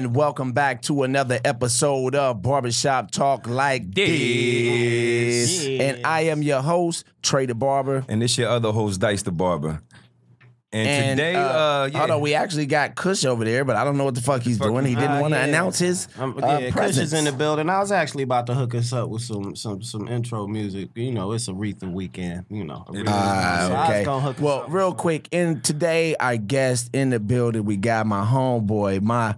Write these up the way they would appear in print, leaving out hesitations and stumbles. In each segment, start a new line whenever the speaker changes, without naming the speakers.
And welcome back to another episode of Barbershop Talk Like This. Yeah. And I am your host, Trey the Barber.
And this your other host, Dicethebarber. And today,
hold on, we actually got Kush over there, but I don't know what the fuck he's doing. He didn't want to announce his presence.
Kush is in the building. I was actually about to hook us up with some intro music. You know, it's Aretha weekend. You know,
okay. Well, real quick, and today our guest in the building, we got my homeboy, my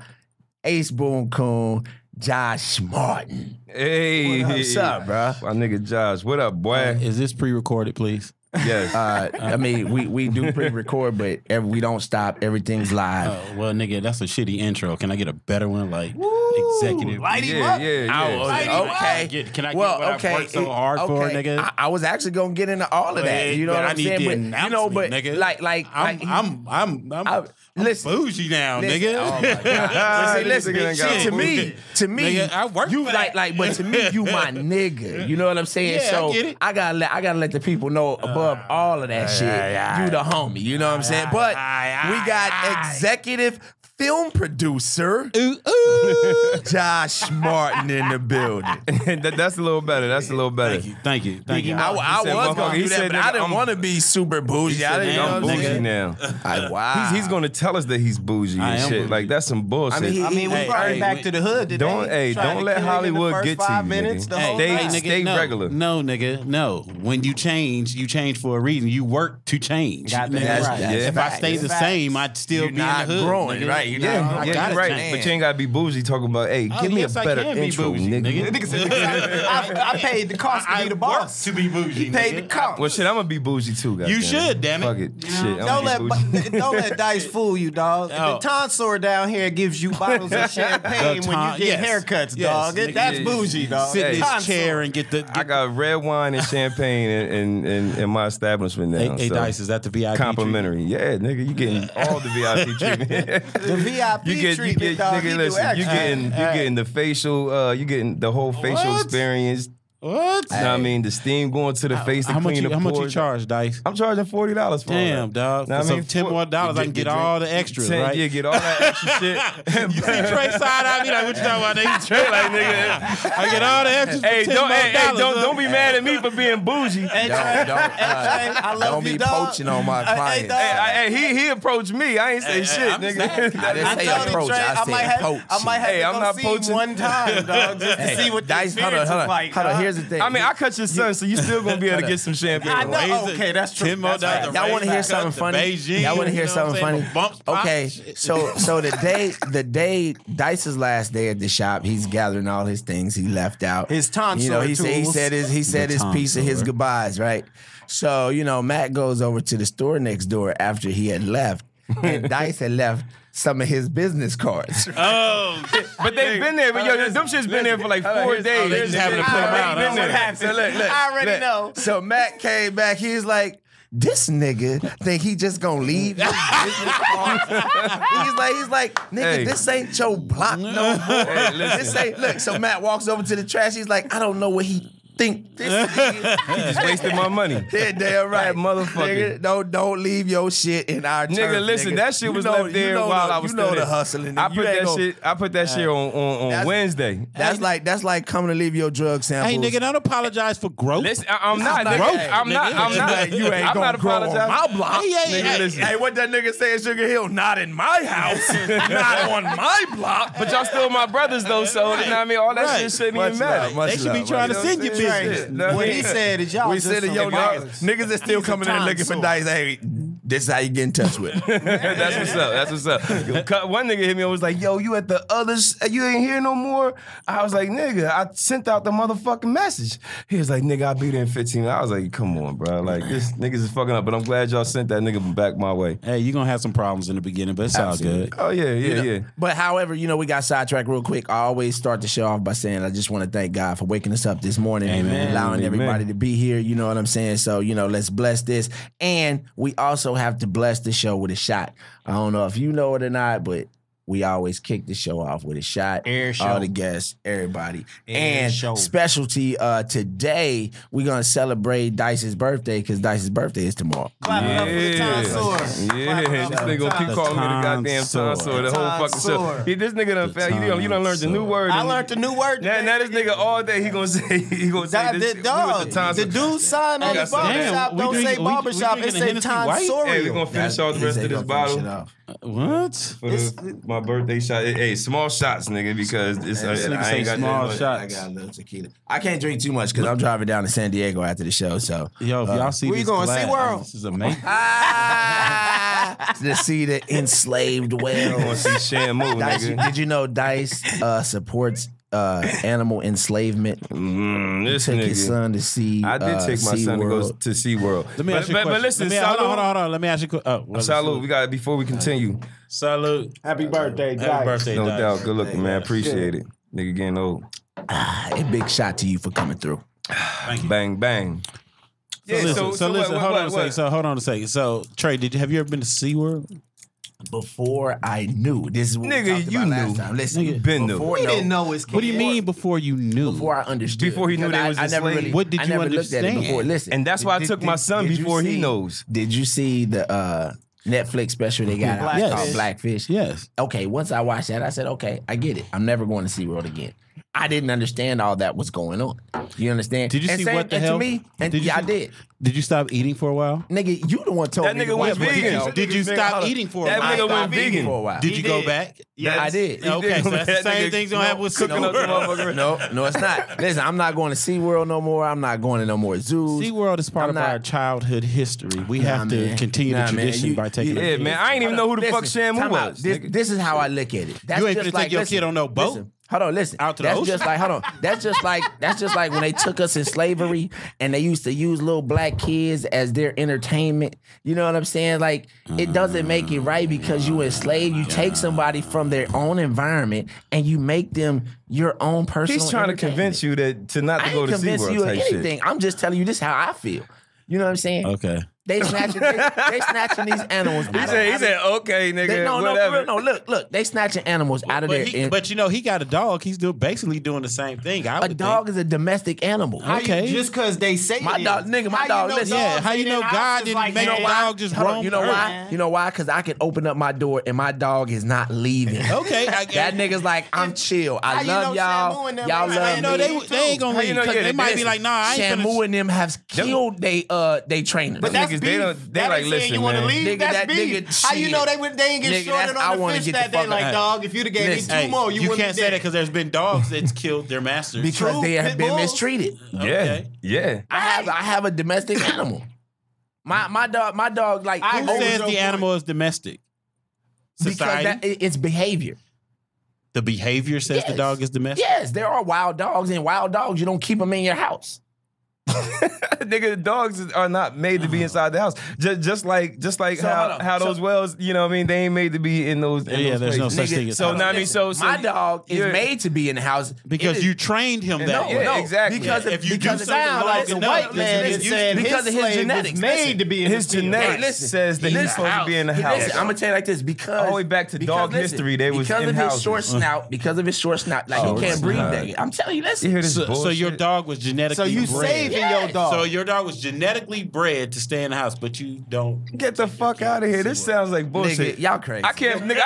Ace Boom Coon, Josh Martin.
Hey,
what's up, bro?
My nigga Josh, what up, boy?
Is this pre-recorded, please?
Yes.
I mean, we do pre-record, but we don't stop. Everything's live.
Well, nigga, that's a shitty intro. Can I get a better one? Like, executive.
Light him up.
Okay.
Can I get what I've worked so hard for, nigga?
I was actually gonna get into all of that. You know what I'm saying? But,
nigga.
I'm listen,
bougie now, nigga.
Oh my God. listen, to me,
nigga, I work
you
for that.
but to me, you my nigga. You know what I'm saying?
Yeah,
so
I get it.
I gotta let the people know above all of that shit, you the homie. You know what I'm saying? But we got executive film producer Josh Martin in the building.
That's a little better. That's a little better.
Thank you.
I was going to do that, but I didn't want to be super bougie.
I'm bougie now.
Wow.
He's going to tell us that he's bougie and shit.
Bougie.
Like, that's some bullshit.
I mean, we brought him back to the hood today.
Don't let Hollywood get to you, nigga. Stay regular.
No, nigga, no. When you change for a reason. You work to change.
That's right.
If I stay the same, I'd still be in the hood.
Growing,
nigga.
right?
Yeah, you're right. But you ain't gotta be bougie talking about, hey, give me a better intro, nigga.
I paid the cost to be the boss.
To be bougie.
He paid the cost.
Well, shit, I'm gonna be bougie too, guys.
You should, damn it.
Fuck it. Shit,
Don't let Dice fool you, dog. The tonsor down here gives you bottles of champagne when you get haircuts, dog. That's bougie, dog.
Sit in this chair and get the.
I got red wine and champagne in my establishment now.
Hey, Dice, is that the VIP
complimentary? Yeah, nigga, you getting all the VIP treatment.
The VIP treatment, dog.
Nigga, listen, you getting the facial, you getting the whole facial experience.
What?
You know what I mean? The steam going to the face to clean the pores.
How much you charge, Dice?
I'm charging $40 for
Damn, dog.
Now,
so $10 more, I can get all the extras, right?
Yeah, get all that extra shit.
You see Trey side eye me like, what you talking about, nigga? Trey like, nigga, I get all the extras for $10 more.
Don't be mad at me for being bougie.
Don't be poaching on my clients.
Hey, he approached me. I ain't say shit, nigga.
I didn't say approach. I said poach.
I might have to go see one time, dog, just to see what the experience is like.
Hold on, here's the thing.
I mean, I cut your son, so you still gonna be able to get some champagne.
I know. Okay, that's true.
$10 more.
Y'all want to hear something funny? Y'all want to hear something funny? Okay, so the day Dice's last day at the shop, he's gathering all his things he left out.
His tonsor.
You know, he said his piece of his goodbyes, right? So Matt goes over to the store next door after he had left, and Dice had left some of his business cards.
Oh,
but they've been there. But them shit's been there for like 4 days.
They just having to put them out.
So look,
I already know.
So Matt came back. He's like, this nigga think he just gonna leave his business cards. He's like, nigga, this ain't your block no more. This ain't. Look, so Matt walks over to the trash. He's like, I don't know what he think this nigga.
He just wasted my money.
Yeah, damn right.
That motherfucker.
Nigga, don't leave your shit in our
nigga,
turf,
listen,
nigga.
that shit was left there while I was still there.
The hustling.
I put that shit on Wednesday.
That's like coming to leave your drug samples.
Hey, nigga, don't apologize for growth.
Listen, I'm not. I'm not.
You ain't gonna grow on my block.
Hey,
what that nigga say in Sugar Hill? Not in my house. Not on my block.
But y'all still my brothers though, so you know what I mean? All that shit shouldn't even matter.
They should be trying to send you business.
What he said is y'all just some
niggas that still coming in looking for Dice. Hey, this is how you get in touch with.
That's what's up. One nigga hit me and was like, yo, you at the others? You ain't here no more? I was like, nigga, I sent out the motherfucking message. He was like, nigga, I'll be there in 15 minutes. I was like, come on, bro. Like, this niggas is fucking up, but I'm glad y'all sent that nigga back my way.
Hey, you gonna have some problems in the beginning, but it's all good.
Oh, yeah.
But however, we got sidetracked real quick. I always start the show off by saying, I just want to thank God for waking us up this morning and allowing everybody to be here. You know what I'm saying? So, let's bless this. And we also have to bless the show with a shot. I don't know if you know it or not, but we always kick the show off with a shot.
Air show.
All the guests, everybody.
Air
and
show.
specialty, today, we're going to celebrate Dice's birthday because Dice's birthday is tomorrow.
Clap it up for the tonsor.
Yeah, this nigga gonna keep calling me the goddamn tonsor the whole fucking show. This nigga done failed. You done learned the new word.
I learned the new word.
Now this nigga all day he gonna say this.
The dude sign on the barbershop don't say barbershop. It say tonsorial.
Hey, we gonna finish off the rest of this bottle.
What?
For my birthday shot. Hey, small shots, nigga, because I ain't got
small shots.
I got a little tequila. I can't drink too much because I'm driving down to San Diego after the show. So,
yo, if y'all see
where
this
you going?
glass,
SeaWorld?
This is amazing.
To see the enslaved whale.
gonna see Shamu, nigga.
Did you know Dice supports animal enslavement?
This
Took
nigga.
his son to see.
I did take my son to go to SeaWorld.
Let me ask you a question.
But listen,
hold on. Let me ask you a question.
Salute. We got before we continue.
Salute.
Happy birthday, Dice.
Happy birthday,
No
Dice.
doubt. Good looking, man. Appreciate it. Nigga getting old.
A big shot to you for coming through.
Thank you.
Bang bang.
So listen, hold on a second. So Trey, have you ever been to SeaWorld?
Before I knew, this is what we
Nigga,
talked
you
about
knew.
last time. Listen,
You been knew.
before,
He
no,
didn't know his
What do you mean before you knew?
before I understood.
Before he knew
Because
they was
I never
enslaved.
really.
What did
I
you
never looked at it
understand?
before. Listen,
And that's why I took my son
did you
before he
see-
knows.
Did you see the Netflix special they got out
Yes.
called Blackfish?
Yes.
Okay, once I watched that, I said, okay, I get it. I'm never going to SeaWorld again. I didn't understand all that was going on. You understand?
Did you
and
see
same,
what the
and
hell?
To me, and
Did you
I
see-
did.
Did you stop eating for a while?
Nigga, you the one told
That
me.
nigga
to
went
watch
vegan.
it.
Did you stop eating for a
That
while?
nigga
I
went
stopped eating
vegan.
for a while.
Did you go back?
Yeah, I did.
Okay, so that's the
That
same
nigga
thing's gonna happen with
cooking up the
SeaWorld.
motherfucker.
No, it's not. Listen, I'm not going to SeaWorld no more. I'm not going to no more zoos.
SeaWorld is part
I'm
of
not-
our childhood history. We have to
man.
continue
Nah,
the
man.
tradition
You-
by taking
Yeah, man. I ain't even know who the fuck
Listen,
Shamu
time out.
was.
This is how I look at it. That's
You ain't
just
finna
like,
take your
listen,
kid on no boat?
listen, hold on, listen.
Out to the
that's
ocean?
just like, hold on. That's just like when they took us in slavery and they used to use little black kids as their entertainment. You know what I'm saying? Like, it doesn't make it right because you enslaved. You take somebody from their own environment and you make them your own personal.
He's trying to convince you to not to
I
go
ain't
to
convincing
SeaWorld
you of
type
anything.
shit.
I'm just telling you this how I feel. You know what I'm saying?
Okay.
They snatching these animals.
He said, okay, nigga,
no,
whatever.
for real, no. Look, they snatching animals out of there.
But you know, he got a dog. He's basically doing the same thing.
A dog is a domestic animal.
Okay.
Just because they say
My
it is.
dog, nigga, my
How
dog,
you know
listen.
Yeah,
dogs
how you
ain't
know
in
God
houses
didn't
like
make
that?
a dog just
Hold on,
roam?
you know
the
why?
earth?
You know why? Because I can open up my door and my dog is not leaving.
Okay,
That nigga's like, I'm chill. I
How you
love
know Shamu
y'all.
and them
Y'all
ain't
love
saying
me.
No, they ain't gonna
How you
leave.
know-
'Cause
yeah,
they might be
listen,
like, nah, I ain't
Shamu
finna.
and them have killed they trainers.
But that's
niggas,
beef.
they
That
like,
ain't saying
listen,
you want to
man.
leave.
Nigga,
That's
that
beef.
nigga,
How you know
shit.
they ain't get
Nigga,
shorted
I
on
wanna
the fish
get the
that day?
fuck
Like,
out.
dog, if you'd have gave me
Listen,
two more, you
You
wouldn't
can't say that because there's been dogs that's killed their masters.
because
True,
they have
pit
been
bulls.
mistreated.
Yeah,
Okay.
yeah.
I have a domestic animal. My dog like
I
Who
agree with
says
your
the
point.
animal is domestic?
because
Society.
it's behavior.
The behavior says the
Yes.
dog is domestic.
Yes, there are wild dogs, and wild dogs you don't keep them in your house.
Nigga, dogs are not made to be inside the house. Just like
So, hold on.
how those wells, you know what I mean, they ain't made to be in those. In
Yeah,
those
there's no
places.
such thing as
So
house.
now I mean, so
My dog is
you're-
made to be in the house
Because
It
you
is-
trained him that
No,
way.
Yeah, exactly.
Because
If you do
because
something
sound
long
like
enough,
a white
listen,
man
listen,
is
saying
because
his
of his
slave was
genetics.
made to be in
his
the field.
genetics
Hey, listen.
says that he's
Listen,
supposed to be in the house.
Listen, I'm gonna tell you like this because
All the way back to dog history, they was
because
in
of
houses.
his short snout. Because of his short snout, like he can't breathe. That I'm telling you,
You
listen.
hear this
So
bullshit?
your dog was genetically
So you
bred.
saving your dog.
So your dog was genetically bred to stay in the house, but you don't.
Get the fuck out of here. This sounds like bullshit.
Nigga, y'all crazy.
I can't believe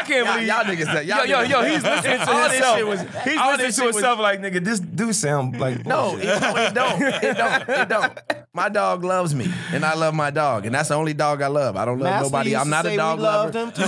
y'all niggas.
Yo, he's listening to
all this
himself.
shit was-
He's
all
listening
this
to
shit was-
himself like, nigga, this do sound like
No,
bullshit.
it don't. It don't. My dog loves me, and I love my dog, and that's the only dog I love. I don't love
Master
nobody.
used
I'm
to
not
say
a dog
we loved
lover.
him.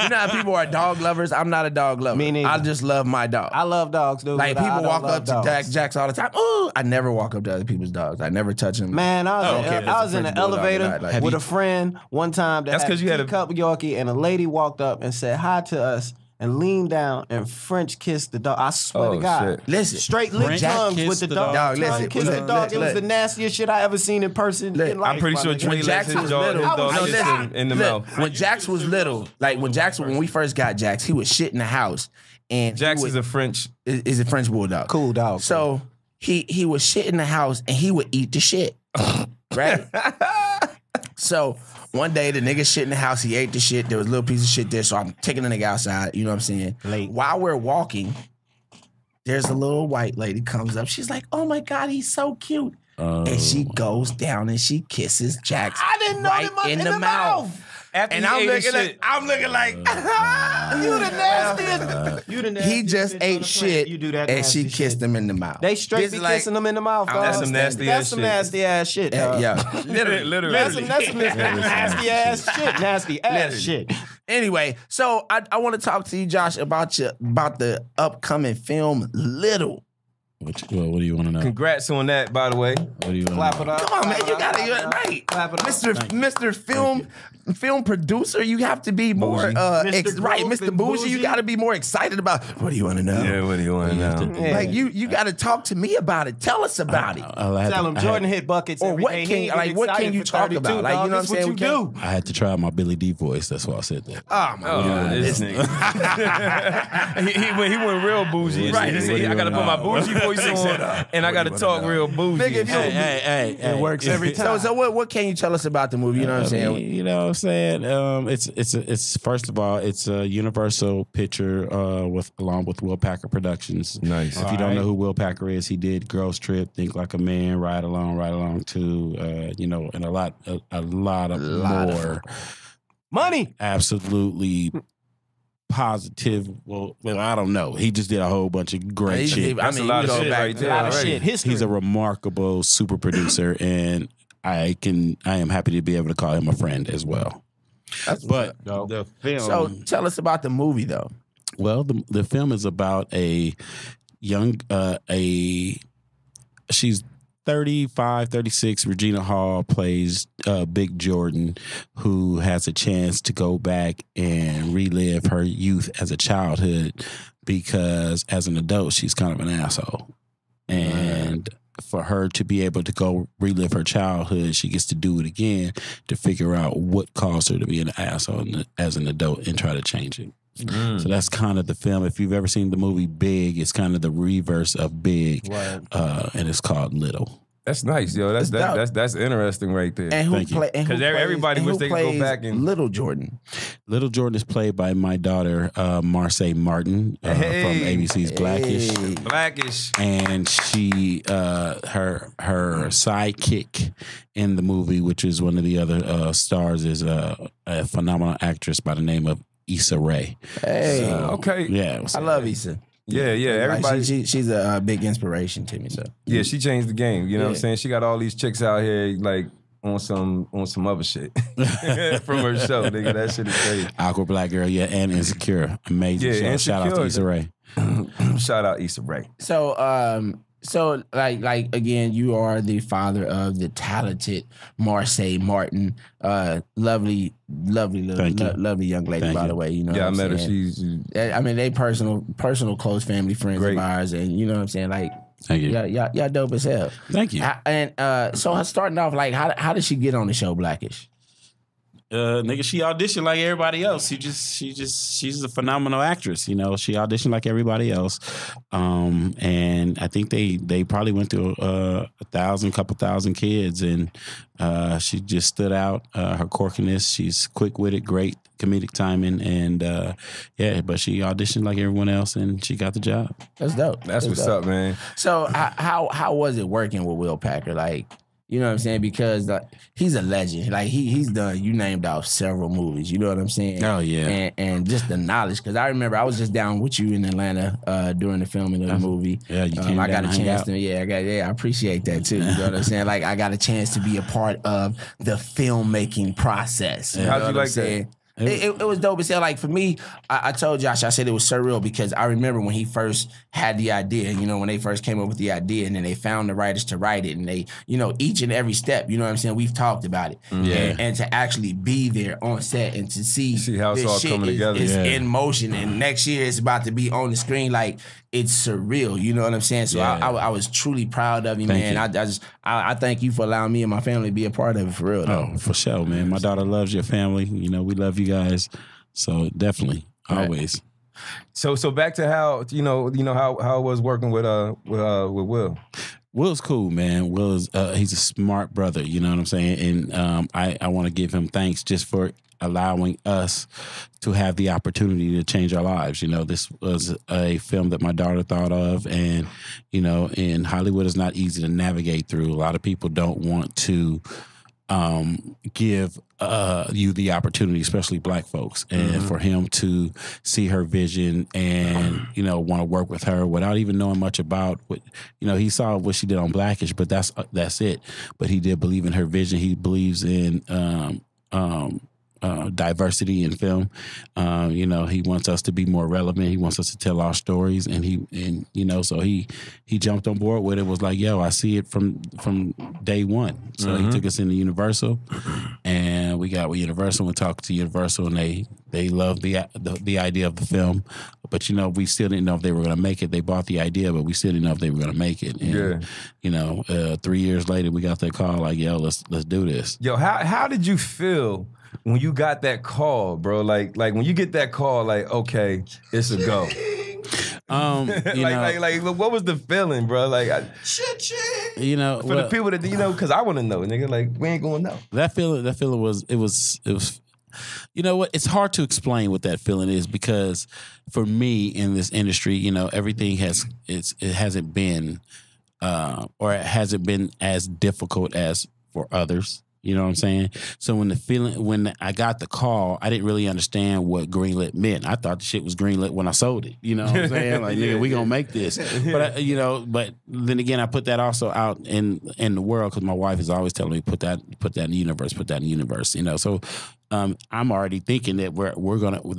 You know how people are dog lovers? I'm not a dog lover.
Me neither.
I just love my dog.
I love dogs, dude.
Like
but I
people
don't
walk
love
up to
dogs.
Jax all the time. Ooh, I never walk up to other people's dogs. I never touch them.
Man, I
don't
was,
care if
I
it's
was
a
in
French
an
bulldog or
elevator
not, like-
with a friend one time that
That's
had
'cause you had a
cup Yorkie, and a lady walked up and said hi to us and leaned down and French kissed the dog. I swear
Oh,
to God.
shit.
Listen,
Straight lick
French
tongues
kissed
with the
the
dog.
dog. Listen,
Tongue kissed
look,
the dog.
look,
It was the
look.
nastiest shit I ever seen in person
Look,
in life.
I'm pretty
my
sure
nigga.
Trey let
Jax
his
was
dog
little,
kiss him in the
look,
mouth.
when Jax was little, like when we first got Jax, he was shit in the house, and
Jax is a French.
is a French bulldog.
Cool dog.
So he was shit in the house, and he would eat the shit, right? So One day, the nigga shit in the house. He ate the shit. There was a little piece of shit there, so I'm taking the nigga outside. You know what I'm saying?
Late.
While we're walking, there's a little white lady comes up. She's like, "Oh my God, he's so cute." And she goes down and she kisses Jax right in the mouth.
After
And
he
I'm
ate his
looking
shit.
You the nastiest. You the nastiest.
He just
bitch on
ate
the
shit,
planet. You do that
and she
nasty
kissed
shit.
him in the mouth.
They straight
This
be
is like-
kissing them in the mouth, dog.
That's some nasty
That's
ass
some
shit.
nasty ass shit, dog.
Yeah.
Literally.
That's some nasty ass shit. Nasty ass shit.
Anyway, so I want to talk to you, Josh, about the upcoming film Little.
What do you want to know?
Congrats on that, by the way.
What do you want
Clap
to
it
know?
up.
Come on, man, you gotta right,
Clap it up.
Mr. Film producer. You have to be more
Bougie.
right,
Growth
Mr.
and
Bougie. You
bougie.
got to be more excited about. What do you want to know?
Yeah, what do you want to know?
Yeah.
Like you got to talk to me about it. Tell us about it.
Tell him Jordan hit buckets
Or
every
what
day.
can-
He ain't
like,
get
what can
excited
you
for
talk
32,
about? Like, you
dog.
know what I'm
That's
saying?
you
We can't-
do.
I had to try my Billy D voice. That's why I said that.
Oh my
Oh,
God,
this
this
nigga. he went real bougie.
Right.
He said, I got to put my bougie voice on, and I got to talk real bougie.
Nigga, if you-
Hey,
It works every time. So what can you tell us about the movie? You know what I'm saying?
You know what I'm saying? It's first of all, it's a Universal picture along with Will Packer Productions.
Nice.
If you don't know who Will Packer is, he did Girls Trip, Think Like a Man, Ride Along too. And a lot of more
Money.
absolutely positive. Well, I don't know. He just did a whole bunch of great shit.
That's a lot of shit right there.
A lot of
already.
shit. History.
He's a remarkable super producer, and I am happy to be able to call him a friend as well. But the film.
So tell us about the movie, though.
Well, the film is about a young she's 35, 36. Regina Hall plays Big Jordan, who has a chance to go back and relive her youth as a childhood, because as an adult she's kind of an asshole. And for her to be able to go relive her childhood, she gets to do it again to figure out what caused her to be an asshole as an adult and try to change it. So that's kind of the film. If you've ever seen the movie Big, it's kind of the reverse of Big, and it's called Little.
That's nice, yo. That's interesting right there.
And who
Thank you.
play?
Because everybody wish they could go back and
Little Jordan.
Little Jordan is played by my daughter, Marseille Martin, from ABC's Blackish.
Blackish.
And she, her sidekick in the movie, which is one of the other stars, is a phenomenal actress by the name of Issa Rae.
Hey,
Okay.
Yeah,
I love Issa.
Yeah.
Like,
Everybody.
she's a big inspiration to me. So
Yeah, she changed the game. You know what I'm saying? She got all these chicks out here like on some other shit from her show. Nigga, that shit is crazy.
Awkward Black Girl, yeah, and Insecure. Amazing
Yeah,
show. Shout out to Issa Rae.
Shout out Issa Rae.
So like again, you are the father of the talented Marseille Martin, lovely young lady.
Thank
by
you.
the way, you know.
Yeah, I
what
met
I'm
her.
saying?
She's
I mean, they personal, close family friends
Great.
of ours, and you know what I'm saying. Like,
Thank you.
y'all dope as hell.
Thank you.
So starting off, like, how did she get on the show Blackish?
Nigga, she auditioned like everybody else. She's a phenomenal actress. You know, she auditioned like everybody else. And I think they probably went through couple thousand kids, and she just stood out. Her quirkiness, she's quick-witted, great comedic timing, and but she auditioned like everyone else, and she got the job.
That's dope.
that's what's
dope.
up, man.
So how was it working with Will Packer? Like, you know what I'm saying? Because he's a legend. Like he's done. You named off several movies. You know what I'm saying?
Oh, yeah.
And just the knowledge. Because I remember I was just down with you in Atlanta during the filming of the movie.
Yeah, you came
I
down
got a
and hung
chance
out.
to. I appreciate that too. You know what I'm saying? Like I got a chance to be a part of the filmmaking process. You know
How'd you
what I'm
like that?
saying? It was dope as hell. Like for me, I told Josh, I said it was surreal because I remember when he first had the idea, you know, when they first came up with the idea and then they found the writers to write it and they, you know, each and every step, you know what I'm saying? We've talked about it.
Yeah.
And to actually be there on set and to see
how it's
this
all
shit
coming together.
is
Yeah.
in motion and next year it's about to be on the screen, like it's surreal, you know what I'm saying? So
Yeah.
I was truly proud of you,
Thank
man.
you.
I thank you for allowing me and my family to be a part of it for real though.
Oh, for sure, man. My daughter loves your family. You know, we love you guys. So definitely, always.
So back to how how it was working with Will.
Will's cool, man. He's a smart brother, you know what I'm saying? And I want to give him thanks just for allowing us to have the opportunity to change our lives. You know, this was a film that my daughter thought of, and, you know, in Hollywood is not easy to navigate through. A lot of people don't want to give you the opportunity, especially black folks, and for him to see her vision and, you know, want to work with her without even knowing much about what, you know, he saw what she did on Blackish, but that's it. But he did believe in her vision. He believes in diversity in film. You know, he wants us to be more relevant. He wants us to tell our stories, and you know, so he jumped on board with it. Was like, yo, I see it from day one. So he took us into Universal, and we got with Universal. We talked to Universal, and they loved the idea of the film. But, you know, we still didn't know if they were going to make it. They bought the idea, but we still didn't know if they were going to make it. And, you know, 3 years later, we got that call like, yo, let's do this.
Yo, how did you feel when you got that call, bro? Like when you get that call, like, okay, it's a go. Like, what was the feeling, bro? Like, you know, for the people that, you know, because I want to know, nigga. Like, we ain't gonna know.
That feeling was. You know what? It's hard to explain what that feeling is, because for me in this industry, you know, everything hasn't been or it hasn't been as difficult as for others. You know what I'm saying? So when I got the call, I didn't really understand what greenlit meant. I thought the shit was greenlit when I sold it. You know what I'm saying? Like, nigga, we gonna make this. But you know, but then again, I put that also out in the world, because my wife is always telling me put that in the universe, put that in the universe. You know, so I'm already thinking that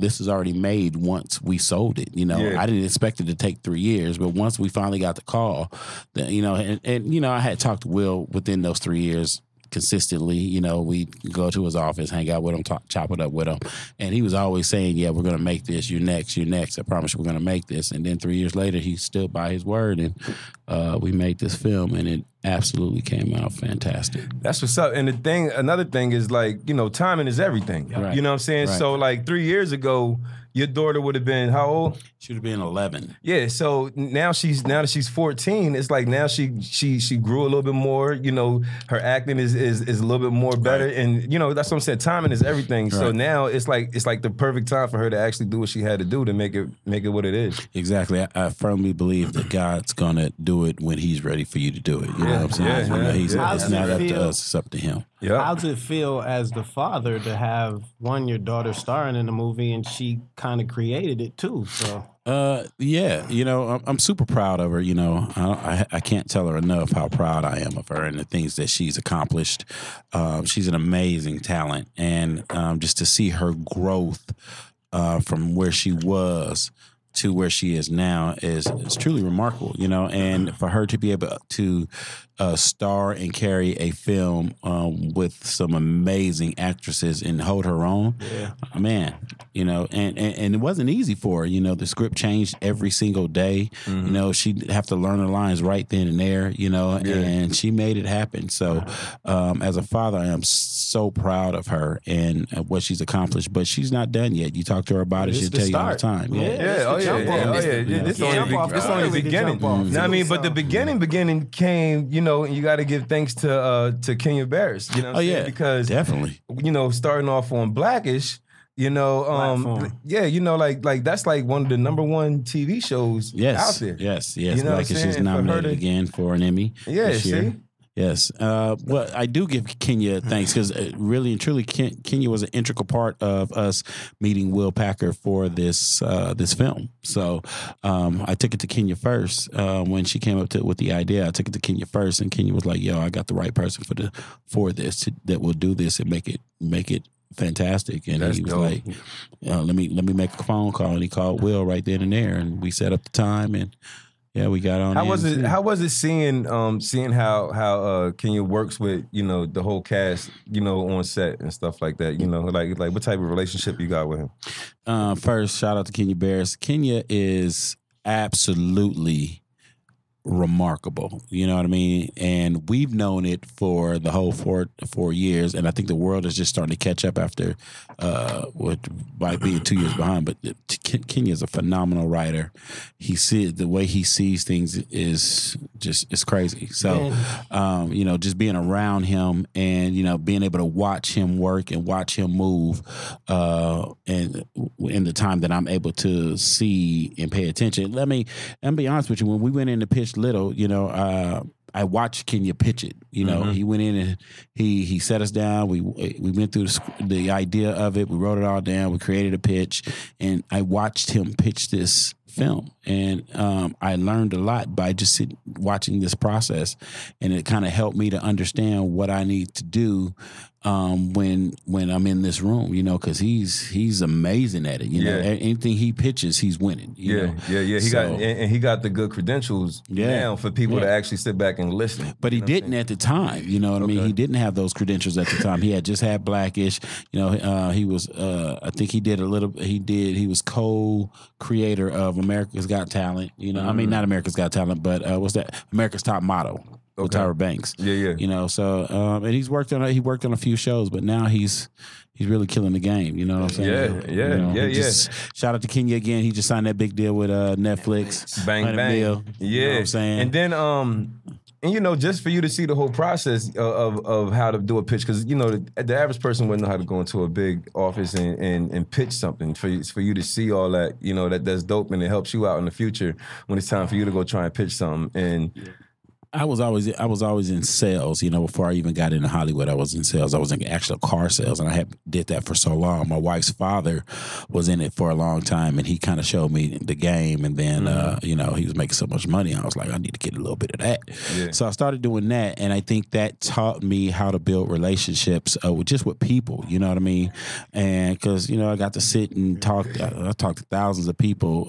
this is already made once we sold it. You know, I didn't expect it to take 3 years, but once we finally got the call, that, you know, and you know, I had talked to Will within those 3 years. Consistently, you know, we go to his office, hang out with him, chop it up with him, and he was always saying, "Yeah, we're gonna make this. You're next. I promise you, we're gonna make this." And then 3 years later, he stood by his word, and we made this film, and it absolutely came out fantastic.
That's what's up. And another thing is, like, you know, timing is everything. Right. You know what I'm saying? Right. So like 3 years ago, your daughter would have been how old?
She would have been 11.
Yeah. So now that she's 14, it's like now she grew a little bit more. You know, her acting is a little bit more better, and you know, that's what I'm saying. Timing is everything. Right. So now it's like the perfect time for her to actually do what she had to do to make it what it is.
Exactly. I firmly believe that God's gonna do it when He's ready for you to do it. You know what I'm saying? It's not up to us; it's up to Him.
Yeah. How does it feel as the father to have your daughter starring in the movie, and she kind of created it too? So.
Yeah, you know, I'm super proud of her. You know, I can't tell her enough how proud I am of her and the things that she's accomplished. She's an amazing talent, and just to see her growth from where she was to where she is now is truly remarkable, you know, and for her to be able to star and carry a film with some amazing actresses and hold her own, man, you know, and it wasn't easy for her. You know, the script changed every single day. You know, she'd have to learn her lines right then and there, you know, and she made it happen. So as a father, I am so proud of her and what she's accomplished, but she's not done yet. You talk to her about it, she'll tell you all the time.
This only the beginning. I mean, but the beginning came, you know, and you got to give thanks to Kenya Barris. You know what I'm saying? Because
definitely,
you know, starting off on Blackish, you know, you know, like that's like one of the #1 TV shows out there.
Yes. You know, Blackish is nominated again for an Emmy this year. Yes. Well, I do give Kenya thanks, because really and truly, Kenya was an integral part of us meeting Will Packer for this film. So I took it to Kenya first when she came up with the idea. I took it to Kenya first, and Kenya was like, "Yo, I got the right person for this that will do this and make it fantastic." And he was like, "Let me make a phone call," and he called Will right then and there, and we set up the time and. Yeah, we got on.
How was it seeing how Kenya works with, you know, the whole cast, you know, on set and stuff like that? You know, like what type of relationship you got with him?
First, shout out to Kenya Barris. Kenya is absolutely remarkable. You know what I mean? And we've known it for the whole 4 years, and I think the world is just starting to catch up after by being 2 years behind. But Kenya is a phenomenal writer. The way he sees things is crazy. So just being around him and being able to watch him work and watch him move, and in the time that I'm able to see and pay attention. Let me be honest with you. When we went in to pitch Little, I watched Kenya pitch it. He went in and he set us down. We went through the idea of it. We wrote it all down. We created a pitch, and I watched him pitch this film, and I learned a lot by just watching this process, and it kind of helped me to understand what I need to do when I'm in this room, because he's amazing at it. Anything he pitches, he's winning.
Yeah. He got the good credentials now for people to actually sit back and listen.
But he didn't at the time. You know what I mean? He didn't have those credentials at the time. He had just had Blackish. He was. I think he did a little. He was co-creator of America's Got Talent. I mean, not America's Got Talent, but what's that? America's Top Model. With Tyra Banks.
Yeah.
So and he worked on a few shows, but now he's really killing the game. You know what I'm saying?
Yeah.
Shout out to Kenya again. He just signed that big deal with Netflix.
Bang.
Yeah.
You know what
I'm saying?
And then just for you to see the whole process of how to do a pitch, because the average person wouldn't know how to go into a big office and pitch something. For you to see all that, that's dope, and it helps you out in the future when it's time for you to go try and pitch something. And
I was always in sales, before I even got into Hollywood. I was in sales. I was in actual car sales, and I did that for so long. My wife's father was in it for a long time, and he kind of showed me the game. And then, he was making so much money. I was like, I need to get a little bit of that. Yeah. So I started doing that, and I think that taught me how to build relationships with people. You know what I mean? And because I got to sit and talk. I talked to thousands of people.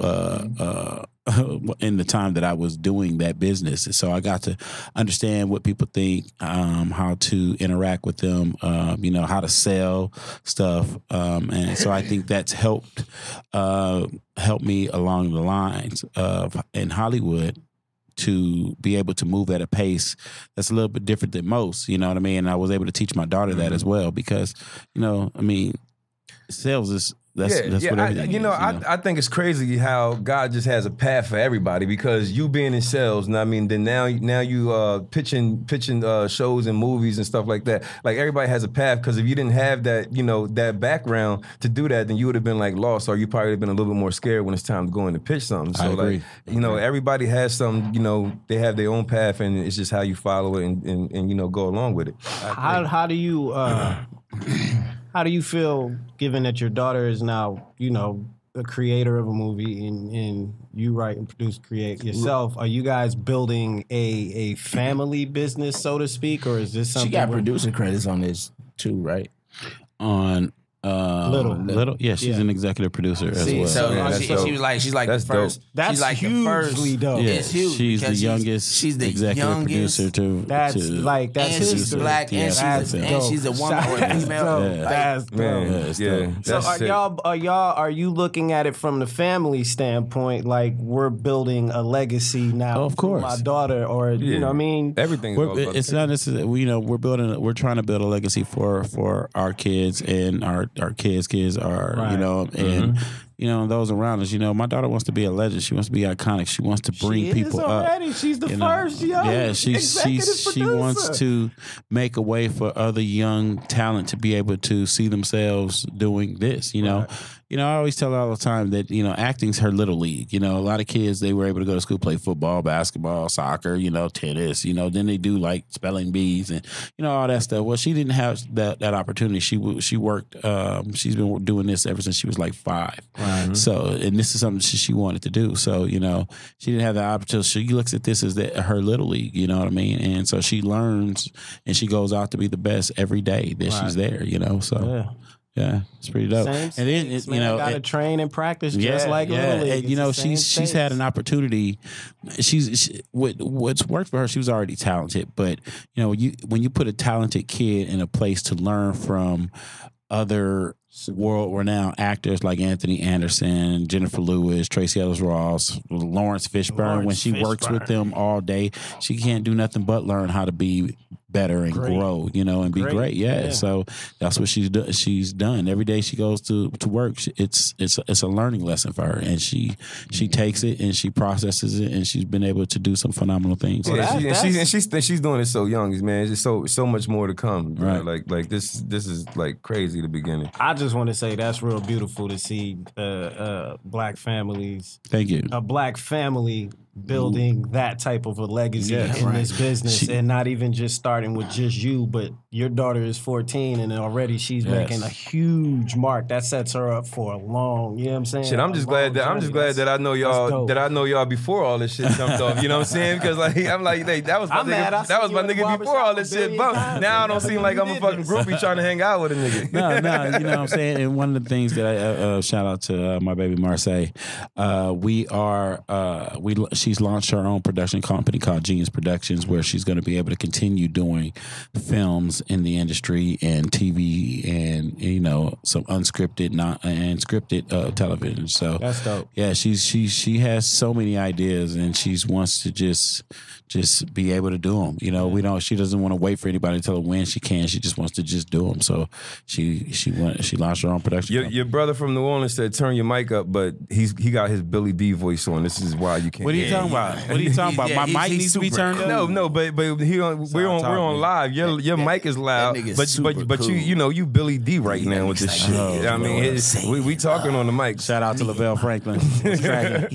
In the time that I was doing that business. And so I got to understand what people think, how to interact with them, how to sell stuff. And so I think that's helped me along the lines of in Hollywood to be able to move at a pace that's a little bit different than most, you know what I mean? And I was able to teach my daughter that as well because, sales is That's what everything is.
I think it's crazy how God just has a path for everybody because you being in sales, then now you pitching shows and movies and stuff like that. Like everybody has a path because if you didn't have that, that background to do that, then you would have been like lost or you probably would have been a little bit more scared when it's time to go in to pitch something. So
I agree.
Everybody has some, they have their own path and it's just how you follow it and go along with it.
How do you how do you feel, given that your daughter is now, the creator of a movie and you write and produce, create yourself? Are you guys building a family business, so to speak, or is this something?
She got producer credits on this too, right?
On Little. Yeah, she's an executive producer as well.
So she's like
that's
the first.
Dope.
That's
she's like
hugely dope.
Yeah,
It's huge.
she's the youngest.
She's the
executive
youngest
producer
That's
and she's black, and she's a woman or a female.
That's dope. So are you looking at it from the family standpoint? Like we're building a legacy now.
Oh, of course,
my daughter, or you know what I mean.
Everything.
It's not necessarily. We're trying to build a legacy for our kids and our kids are and. Those around us. My daughter wants to be a legend. She wants to be iconic. She wants to bring people up.
She's the first young
she wants to make a way for other young talent to be able to see themselves doing this. I always tell her all the time that acting's her little league. A lot of kids, they were able to go to school, play football, basketball, soccer, tennis. Then they do like spelling bees and all that stuff. Well, she didn't have that opportunity. She worked. She's been doing this ever since she was like 5.
Mm-hmm.
So, and this is something she wanted to do. So, she didn't have the opportunity. She looks at this as her little league. You know what I mean? And so she learns and she goes out to be the best every day that she's there. So. Yeah. Yeah, it's pretty dope.
And then got to train and practice just like Little League.
And, she's had an opportunity. What's worked for her. She was already talented, but when you put a talented kid in a place to learn from other world-renowned actors like Anthony Anderson, Jennifer Lewis, Tracee Ellis Ross, Lawrence Fishburne. When she works with them all day, she can't do nothing but learn how to be better and grow, you know, and be great. Yeah. So that's what she's done. Every day she goes to work, it's a learning lesson for her, and she takes it and she processes it, and she's been able to do some phenomenal things.
She's doing it so young, man. It's so much more to come. Right. Like this is like crazy the beginning.
I just want to say that's real beautiful to see black families.
Thank you.
A black family building that type of a legacy in this business, and not even just starting with just you, but your daughter is 14 and already she's making a huge mark. That sets her up for a long, you know what I'm saying?
Shit, I'm just glad that I know y'all before all this shit jumped off. You know what I'm saying? Because like I'm like, hey, that was my nigga before all this shit bumped. Now I don't seem like I'm a fucking groupie trying to hang out with a nigga.
No, you know what I'm saying? And one of the things that I shout out to my baby Marseille, she's launched her own production company called Genius Productions, where she's going to be able to continue doing films in the industry and TV and, you know, some unscripted and scripted television. So
that's dope.
Yeah, she has so many ideas, and she wants to just be able to do them. You know, she doesn't want to wait for anybody to tell her when she can. She just wants to just do them. So she launched her own production.
Your brother from New Orleans said turn your mic up, but he got his Billy D voice on. This is why you can't.
What are you talking about? What are you talking about? My mic needs to be turned up.
No, but we're on live. Your mic is loud, but
cool.
you Billy D right now with this shit. I mean, we talking on the mic.
Shout out to Lavelle Franklin.
He like,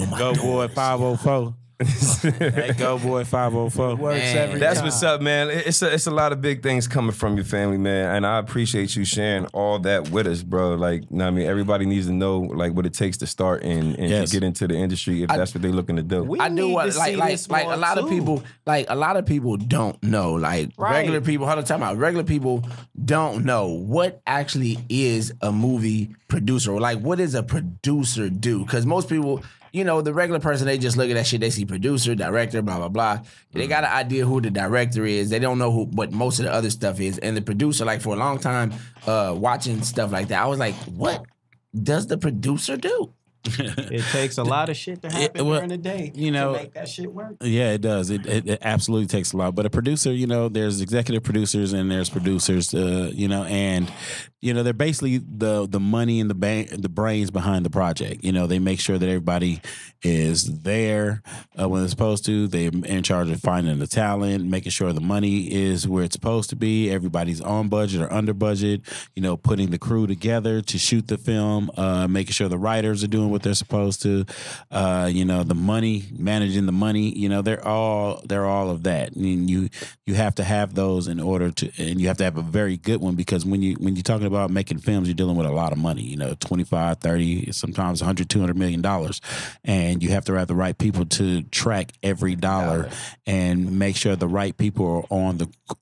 my
Go boy 504. Hey, go boy 504.
Works every
That's
time.
what's up, man. It's a lot of big things coming from your family, man, and I appreciate you sharing all that with us, bro. Like, I mean, everybody needs to know like what it takes to start and to get into the industry if that's what they're looking to do.
I do what like a lot of people don't know. Like regular people, how to talk about regular people don't know what actually is a movie producer, or like what does a producer do? Because most people, you know, the regular person, they just look at that shit. They see producer, director, blah, blah, blah. They got an idea who the director is. They don't know what most of the other stuff is. And the producer, like for a long time, watching stuff like that, I was like, what does the producer do?
It takes a lot of shit to happen during the day to make that shit work.
Yeah, it does. It absolutely takes a lot. But a producer, you know, there's executive producers and there's producers, you know, and you know, they're basically the money and the brains behind the project. You know, they make sure that everybody is there when it's supposed to. They're in charge of finding the talent, making sure the money is where it's supposed to be. Everybody's on budget or under budget. You know, putting the crew together to shoot the film, making sure the writers are doing what they're supposed to. You know, the money, managing the money. You know, they're all of that. I mean, you have to have those in order to, and you have to have a very good one, because when you're talking about making films, you're dealing with a lot of money, you know, 25, 30, sometimes $100, $200 million. And you have to have the right people to track every dollar and make sure the right people are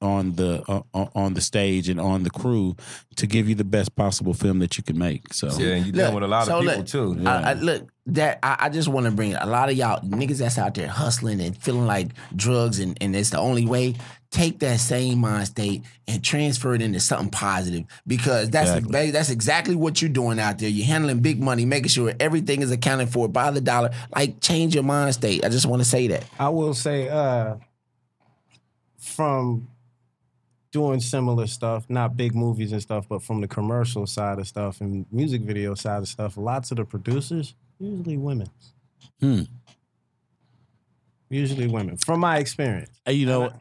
on the stage and on the crew to give you the best possible film that you can make. So
yeah, and you're dealing with a lot of people too.
Yeah. I just want to bring a lot of y'all niggas that's out there hustling and feeling like drugs and it's the only way. Take that same mind state and transfer it into something positive, because that's exactly what you're doing out there. You're handling big money, making sure everything is accounted for by the dollar. Like, change your mind state. I just want to say that.
I will say, from doing similar stuff, not big movies and stuff, but from the commercial side of stuff and music video side of stuff, lots of the producers, usually women. Usually women, from my experience.
You know,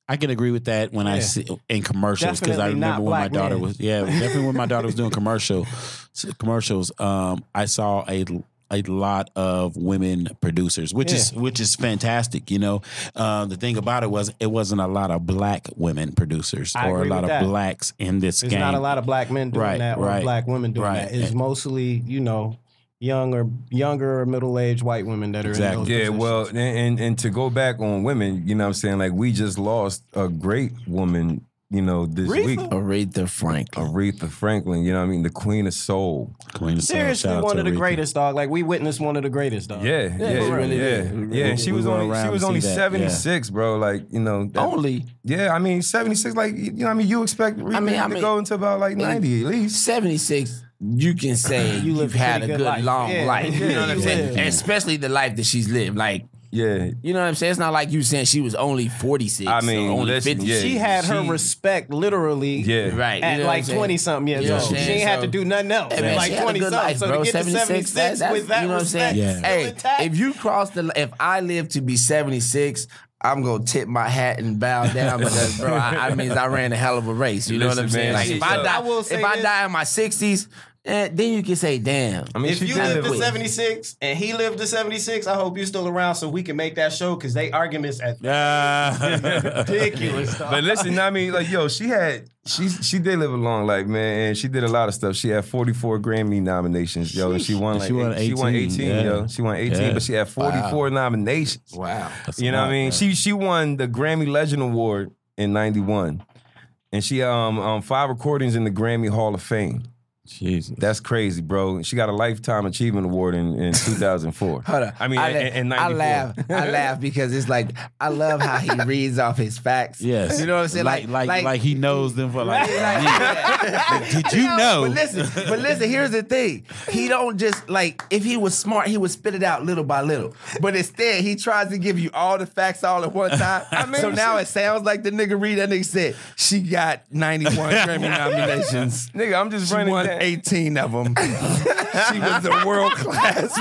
I can agree with that when I see in commercials, because I remember when my daughter was definitely when my daughter was doing commercials. I saw a lot of women producers, which is fantastic. You know, the thing about it wasn't a lot of black women producers or a lot of blacks in this game.
There's not a lot of black men doing that or black women doing that. It's mostly, you know, younger or middle-aged white women that are in those positions.
Well, and to go back on women, you know what I'm saying? Like, we just lost a great woman, you know, this week.
Aretha Franklin.
Aretha Franklin, you know what I mean? The Queen of Soul.
Queen of Soul.
Seriously,
Shout out
one
to
of the
Aretha.
greatest, dog. Like we witnessed one of the greatest, dog.
Yeah. And she was
go
only
around and
only
see that,
76, bro. Like, you know.
Only?
Yeah, I mean, 76, like, you know what I mean? You expect Aretha to go into about like 90 at least.
76, you can say you've had a good long life. You know what I'm saying? And especially the life that she's lived. Like,
yeah.
You know what I'm saying? It's not like you saying she was only 46.
I mean,
or only
listen,
50.
yeah.
She had her respect literally
right.
at
You know
like 20-something years old. She ain't had to do nothing else.
Hey, man,
like 20-something. So to get to 76 with that
you know what I'm saying? Hey, if you cross if I live to be 76, I'm gonna tip my hat and bow down because, bro, I mean, I ran a hell of a race. You know what I'm saying? Like, if I die in my 60s, then you can say, damn.
I mean,
if you live to 76 and he lived to 76, I hope you're still around so we can make that show because they arguments at ridiculous.
But listen, I mean, like, yo, she did live a long life, man, and she did a lot of stuff. She had 44 Grammy nominations, yo, and she won like 18, yo. She won 18, but she had 44 nominations.
Wow.
You know what I mean? She won the Grammy Legend Award in '91, and she 5 recordings in the Grammy Hall of Fame.
Jesus.
That's crazy, bro. She got a Lifetime Achievement Award in 2004.
Hold on.
I mean, in 94.
I laugh because it's like, I love how he reads off his facts.
Yes.
You know what I'm saying?
Like he knows them for like did you know?
But listen, here's the thing. He don't just, like, if he was smart, he would spit it out little by little. But instead, he tries to give you all the facts all at one time. So now it sounds like the nigga read that nigga said, she got 91 Grammy nominations.
Nigga, I'm just running down.
18 of them. She was a world class.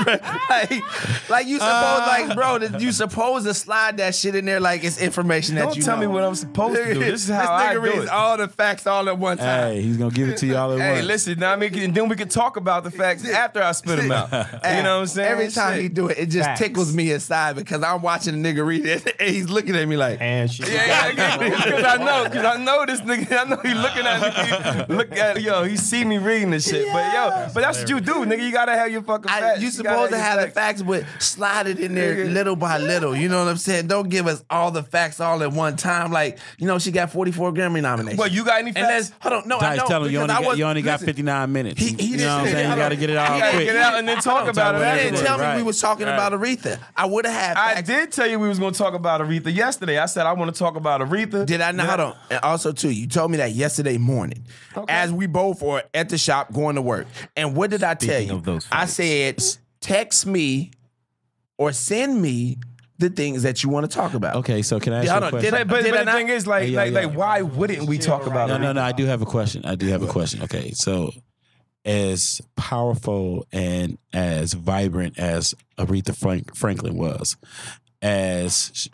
Like you supposed, like, bro, you supposed to slide that shit in there like it's information that
Don't
you
tell
know.
me what I'm supposed to do. This is how I do
reads
it.
all the facts all at one time.
Hey, he's gonna give it to you all at once.
Hey, listen, I mean, and then we can talk about the facts after I spit them out. You know what I'm saying?
Every time he do it, it just tickles me inside because I'm watching the nigga read it and he's looking at me like,
and she
because I know this nigga. I know he looking at me. Look at he see me reading this shit. But that's what you do, nigga. You gotta have your fucking facts.
You supposed to have the facts, but slide it in there little by little. You know what I'm saying? Don't give us all the facts all at one time. Like, you know, she got 44 Grammy nominations.
Well, you got any facts?
Hold on, no,
Dice,
I don't.
tell him you only got 59 minutes.
He
you know what I'm saying? You gotta get it out quick.
Get it out and then talk about it.
He didn't tell me we was talking about Aretha. I would have had facts.
I did tell you we was gonna talk about Aretha yesterday. I said I want to talk about Aretha.
Did I not? Hold on. And also, too, you told me that yesterday morning as we both were at the shop going to work. And what did I tell you?
Of those
I said, text me or send me the things that you want to talk about.
Okay, so can I ask you a question?
But the thing is, like, why wouldn't we talk about it?
No, I do have a question. Okay, so as powerful and as vibrant as Aretha Franklin was, as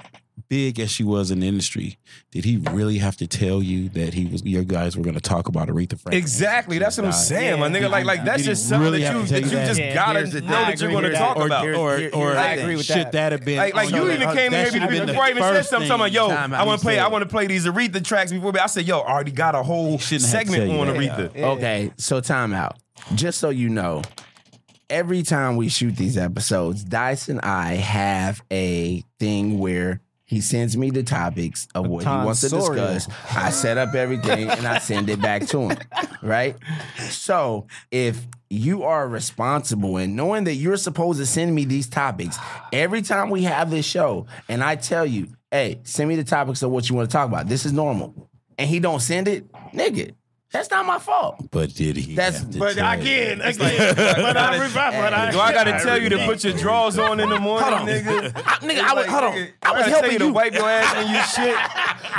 big as she was in the industry, did he really have to tell you that you guys were going to talk about Aretha Franklin?
Exactly, that's what I'm saying, my nigga. Like that's just something that you just gotta know that you're going to talk about.
Or
I agree with
should that have been
like you even came in here before I even said something. Like, yo, I want to play these Aretha tracks before. I said, yo, I already got a whole segment on Aretha.
Okay, so time out. Just so you know, every time we shoot these episodes, Dice and I have a thing where he sends me the topics of what he wants to discuss. I set up everything and I send it back to him, right? So if you are responsible and knowing that you're supposed to send me these topics every time we have this show, and I tell you, hey, send me the topics of what you want to talk about. This is normal. And he don't send it, nigga. That's not my fault.
But did he?
Do I gotta tell you to put your drawers on in the morning, nigga?
I was helping you
to wipe your ass when you shit.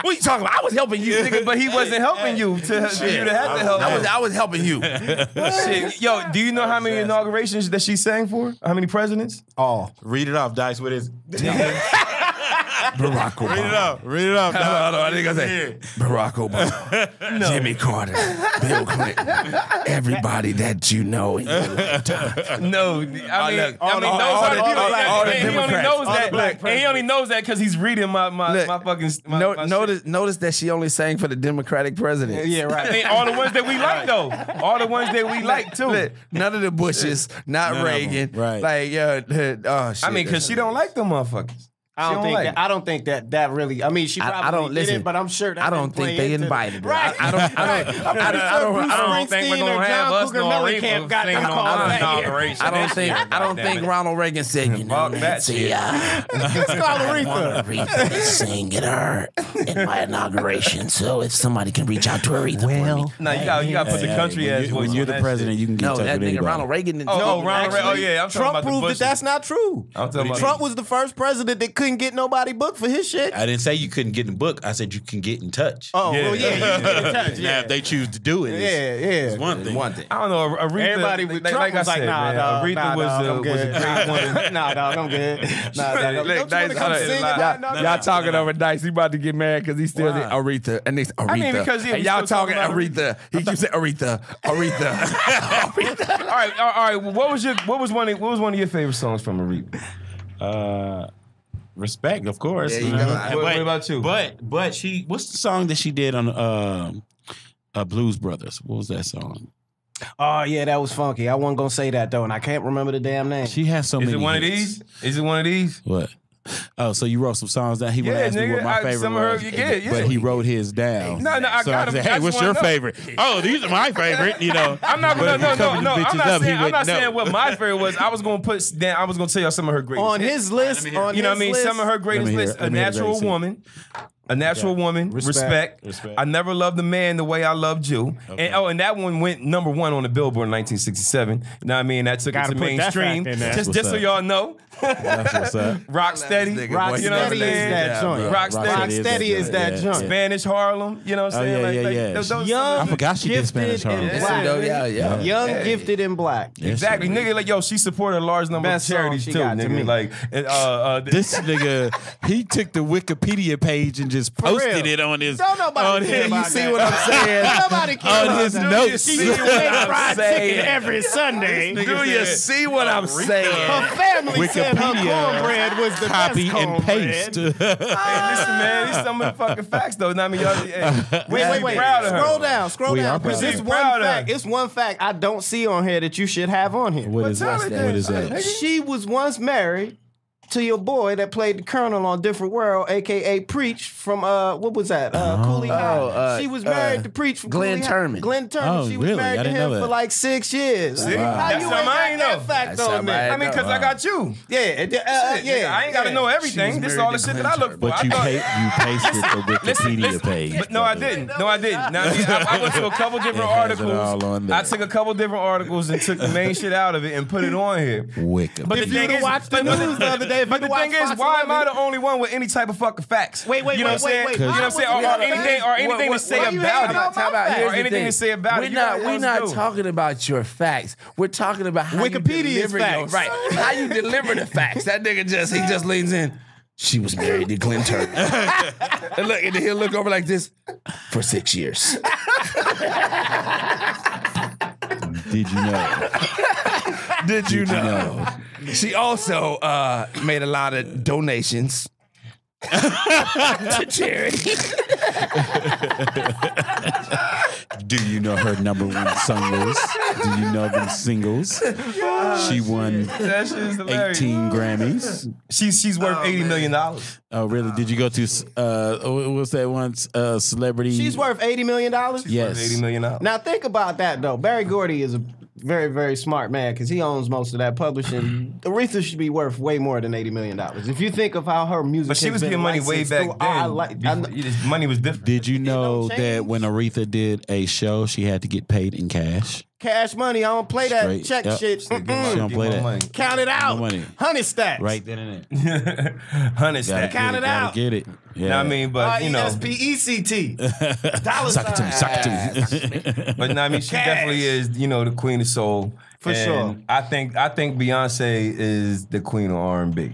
What you talking about? I was helping you,
nigga, but he wasn't helping you for you to have to help.
I was helping you.
Shit. Yo, do you know how many inaugurations that she sang for? How many presidents?
all.
Read it off, Dice. What is
Barack Obama.
Read it off.
I think I say Barack Obama, Jimmy Carter, Bill Clinton, everybody that you know.
No, I mean, he only knows that because he's reading my fucking.
Notice that she only sang for the Democratic president.
Yeah, right.
I mean, all the ones that we like though, all the ones that we like too.
None of the Bushes, not Reagan.
Right.
Like, oh shit.
I mean, because she don't like them motherfuckers.
I don't think that really. I mean, she probably did it, but I'm sure that
I don't think they invited her.
Right.
I
don't think we're gonna have us no Aretha singing on inauguration.
I don't think Ronald Reagan said, you know, Nancy,
Let's call Aretha.
Aretha is singing her in my inauguration. So if somebody can reach out to Aretha for me.
No, you got to put the country ass voice.
When you're the president, you can get
No,
touch
that
with
nigga
anybody.
Ronald Reagan didn't.
Ronald Reagan. Oh yeah, I'm talking
Trump
about the
proved
Bush.
that that's not true.
I'm talking about
Trump was the first president that couldn't get nobody booked for his shit.
I didn't say you couldn't get in the book. I said you can get in touch.
Oh,
Yeah.
well, yeah, you can get in touch.
Now,
Yeah,
if they choose to do it, it's one thing.
I don't know. Aretha.
everybody with Trump
like
was
I
like,
said,
nah,
man,
dog,
Aretha
nah,
was
dog, I'm
a
good.
great woman.
Nah, dog, I'm good. Nah, dog, don't you
Look,
wanna come
Dice,
sing
hold
it?
on.
Nah,
Y'all talking over Dice. He about to get mad because he still did Aretha. And they Aretha.
I mean, because
and y'all talking Aretha. He keeps saying Aretha.
All right. What was one of your favorite songs from Aretha?
Respect, of course.
Yeah, you know,
What about you?
But what's the song that she did on Blues Brothers? What was that song?
Oh, yeah, that was funky. I wasn't going to say that, though, and I can't remember the damn name.
She has so
Is
many.
it one of
hits.
these? Is it one of these?
What? Oh, so you wrote some songs down. He would ask me what my favorite
some of her,
was,
yeah.
but he wrote his down.
No, I
So
got
I
him.
said, "Hey, what's your favorite?" Oh, these are my favorite. You know,
I'm not.
But if you
No.
cover the
I'm
bitches
not
up, he
saying. I'm
wouldn't
not
know.
saying what my favorite was. I was gonna tell y'all some of her greatest.
On
hits.
his list,
You know what I mean? Some of her greatest
Let me hear
lists.
it. Let me hear the greatest hit.
A natural woman. Respect. I never loved a man the way I loved you.
Okay.
And that one went number 1 on the Billboard in 1967. You know what I mean? That took
Gotta
it to
put that
mainstream.
fact in there.
Just so y'all know.
That's what's up.
Rock Steady.
Nigga,
Rock
boy,
You know what I'm
Steady is
saying?
that joint.
Rock Steady
is that joint.
Spanish Harlem. You know what I'm saying?
Young,
I forgot she did Spanish
gifted, and
Harlem.
black.
Yeah.
Young, gifted, and black.
Exactly, nigga. Like, yo, she supported a large number
Best
of charities
song she
too,
got to me.
nigga. Like,
This nigga, he took the Wikipedia page and just posted
real.
it on his.
Don't nobody care
You
about
see
that.
what I'm saying?
Nobody cares
On
about
his
that.
notes.
She used to make fried
saying?
chicken every Sunday.
Do you see what I'm saying?
Her family said her
Wikipedia
cornbread was the
Copy
best
and
cornbread.
paste.
Hey, listen, man, these some of the fucking facts though. I mean, y'all,
Wait.
Proud of her.
Scroll
We
down.
are
Because
proud.
it's
Be
one
proud of
fact.
her.
It's one fact I don't see on here that you should have on here.
What is
tell
that?
me then.
What is that?
She was once married to your boy that played the Colonel on Different World, aka Preach from what was that? Cooley High. She was married to Preach from
Glenn
Cooley High.
Turman.
Glenn Turman.
Oh,
She was
really?
married
I
to
didn't
him
know
for
that.
like 6 years.
See?
How
That's
you
something
ain't
I
got
ain't
that
know.
fact
That's
on
something
there?
I mean, because I got you.
Yeah,
Yeah, I ain't got to know everything.
She was
This is all the
married
shit
to
that I
Glenn
look for.
But
I
you
thought-
pasted the Wikipedia page.
But no, I didn't. Now, I mean, I went to a couple different
It has it all on
articles.
there.
I took a couple different articles and took the main shit out of it and put it on here.
Wikipedia.
But
If you would've watched the news the other day, if
but
you'd
the thing
watched
is,
Fox
why am I
11?
the only one with any type of fucking facts?
Wait,
You know what I'm saying?
wait.
You know what I'm saying? Or anything to say
what are you
about
hating on
it.
my facts?
Or anything to say about it.
We're not talking about your facts. We're talking about how
Wikipedia
you
is
deliver
facts.
Right. How you deliver the facts. That nigga just leans in. She was married to Glenn Turman. and then he'll look over like this for 6 years.
Did you know?
Did you know? She also made a lot of donations to charity.
Do you know her #1 singles? Do you know them singles? She won
That shit is hilarious.
18 Grammys.
She's worth $80 million.
Oh, really? Did you go to what's that one? Celebrity.
She's worth $80 million?
Yes.
$80 million.
Now think about that though. Barry Gordy is a very, very smart man because he owns most of that publishing. Aretha should be worth way more than $80 million. If you think of how her music
But she
has
was
been
getting money way
licensed
back
through
then. Money was different.
Did you know
don't
that
change.
when Aretha did a show, she had to get paid in cash?
Cash money, I don't play that
Straight.
check
Yep.
shit.
She don't play
more
that.
money.
Count it out.
No money.
Honey stacks.
Right then and there.
100 stack.
Count it out.
Get it. Yeah.
You know what I mean? But, you know.
R-E-S-P-E-C-T. Dollar
Suck it to me.
sign.
Suck it to me.
But no, I mean, she
Cash.
definitely is, you know, the queen of soul.
For
And
sure.
I think Beyonce is the queen of R&B.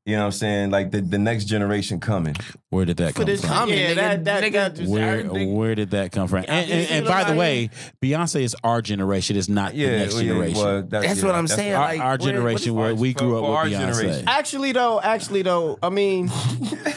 You know what I'm saying? Like the next generation coming.
Where did that come
this
from?
time. Yeah,
nigga,
that just
Where did that come from? And
you
by
look
the
like
way, Beyonce is our generation. It's not the next generation.
well,
That's what I'm saying.
our
Like,
our generation, where we grew
for
up
our
with Beyonce.
generation.
Actually though, I mean,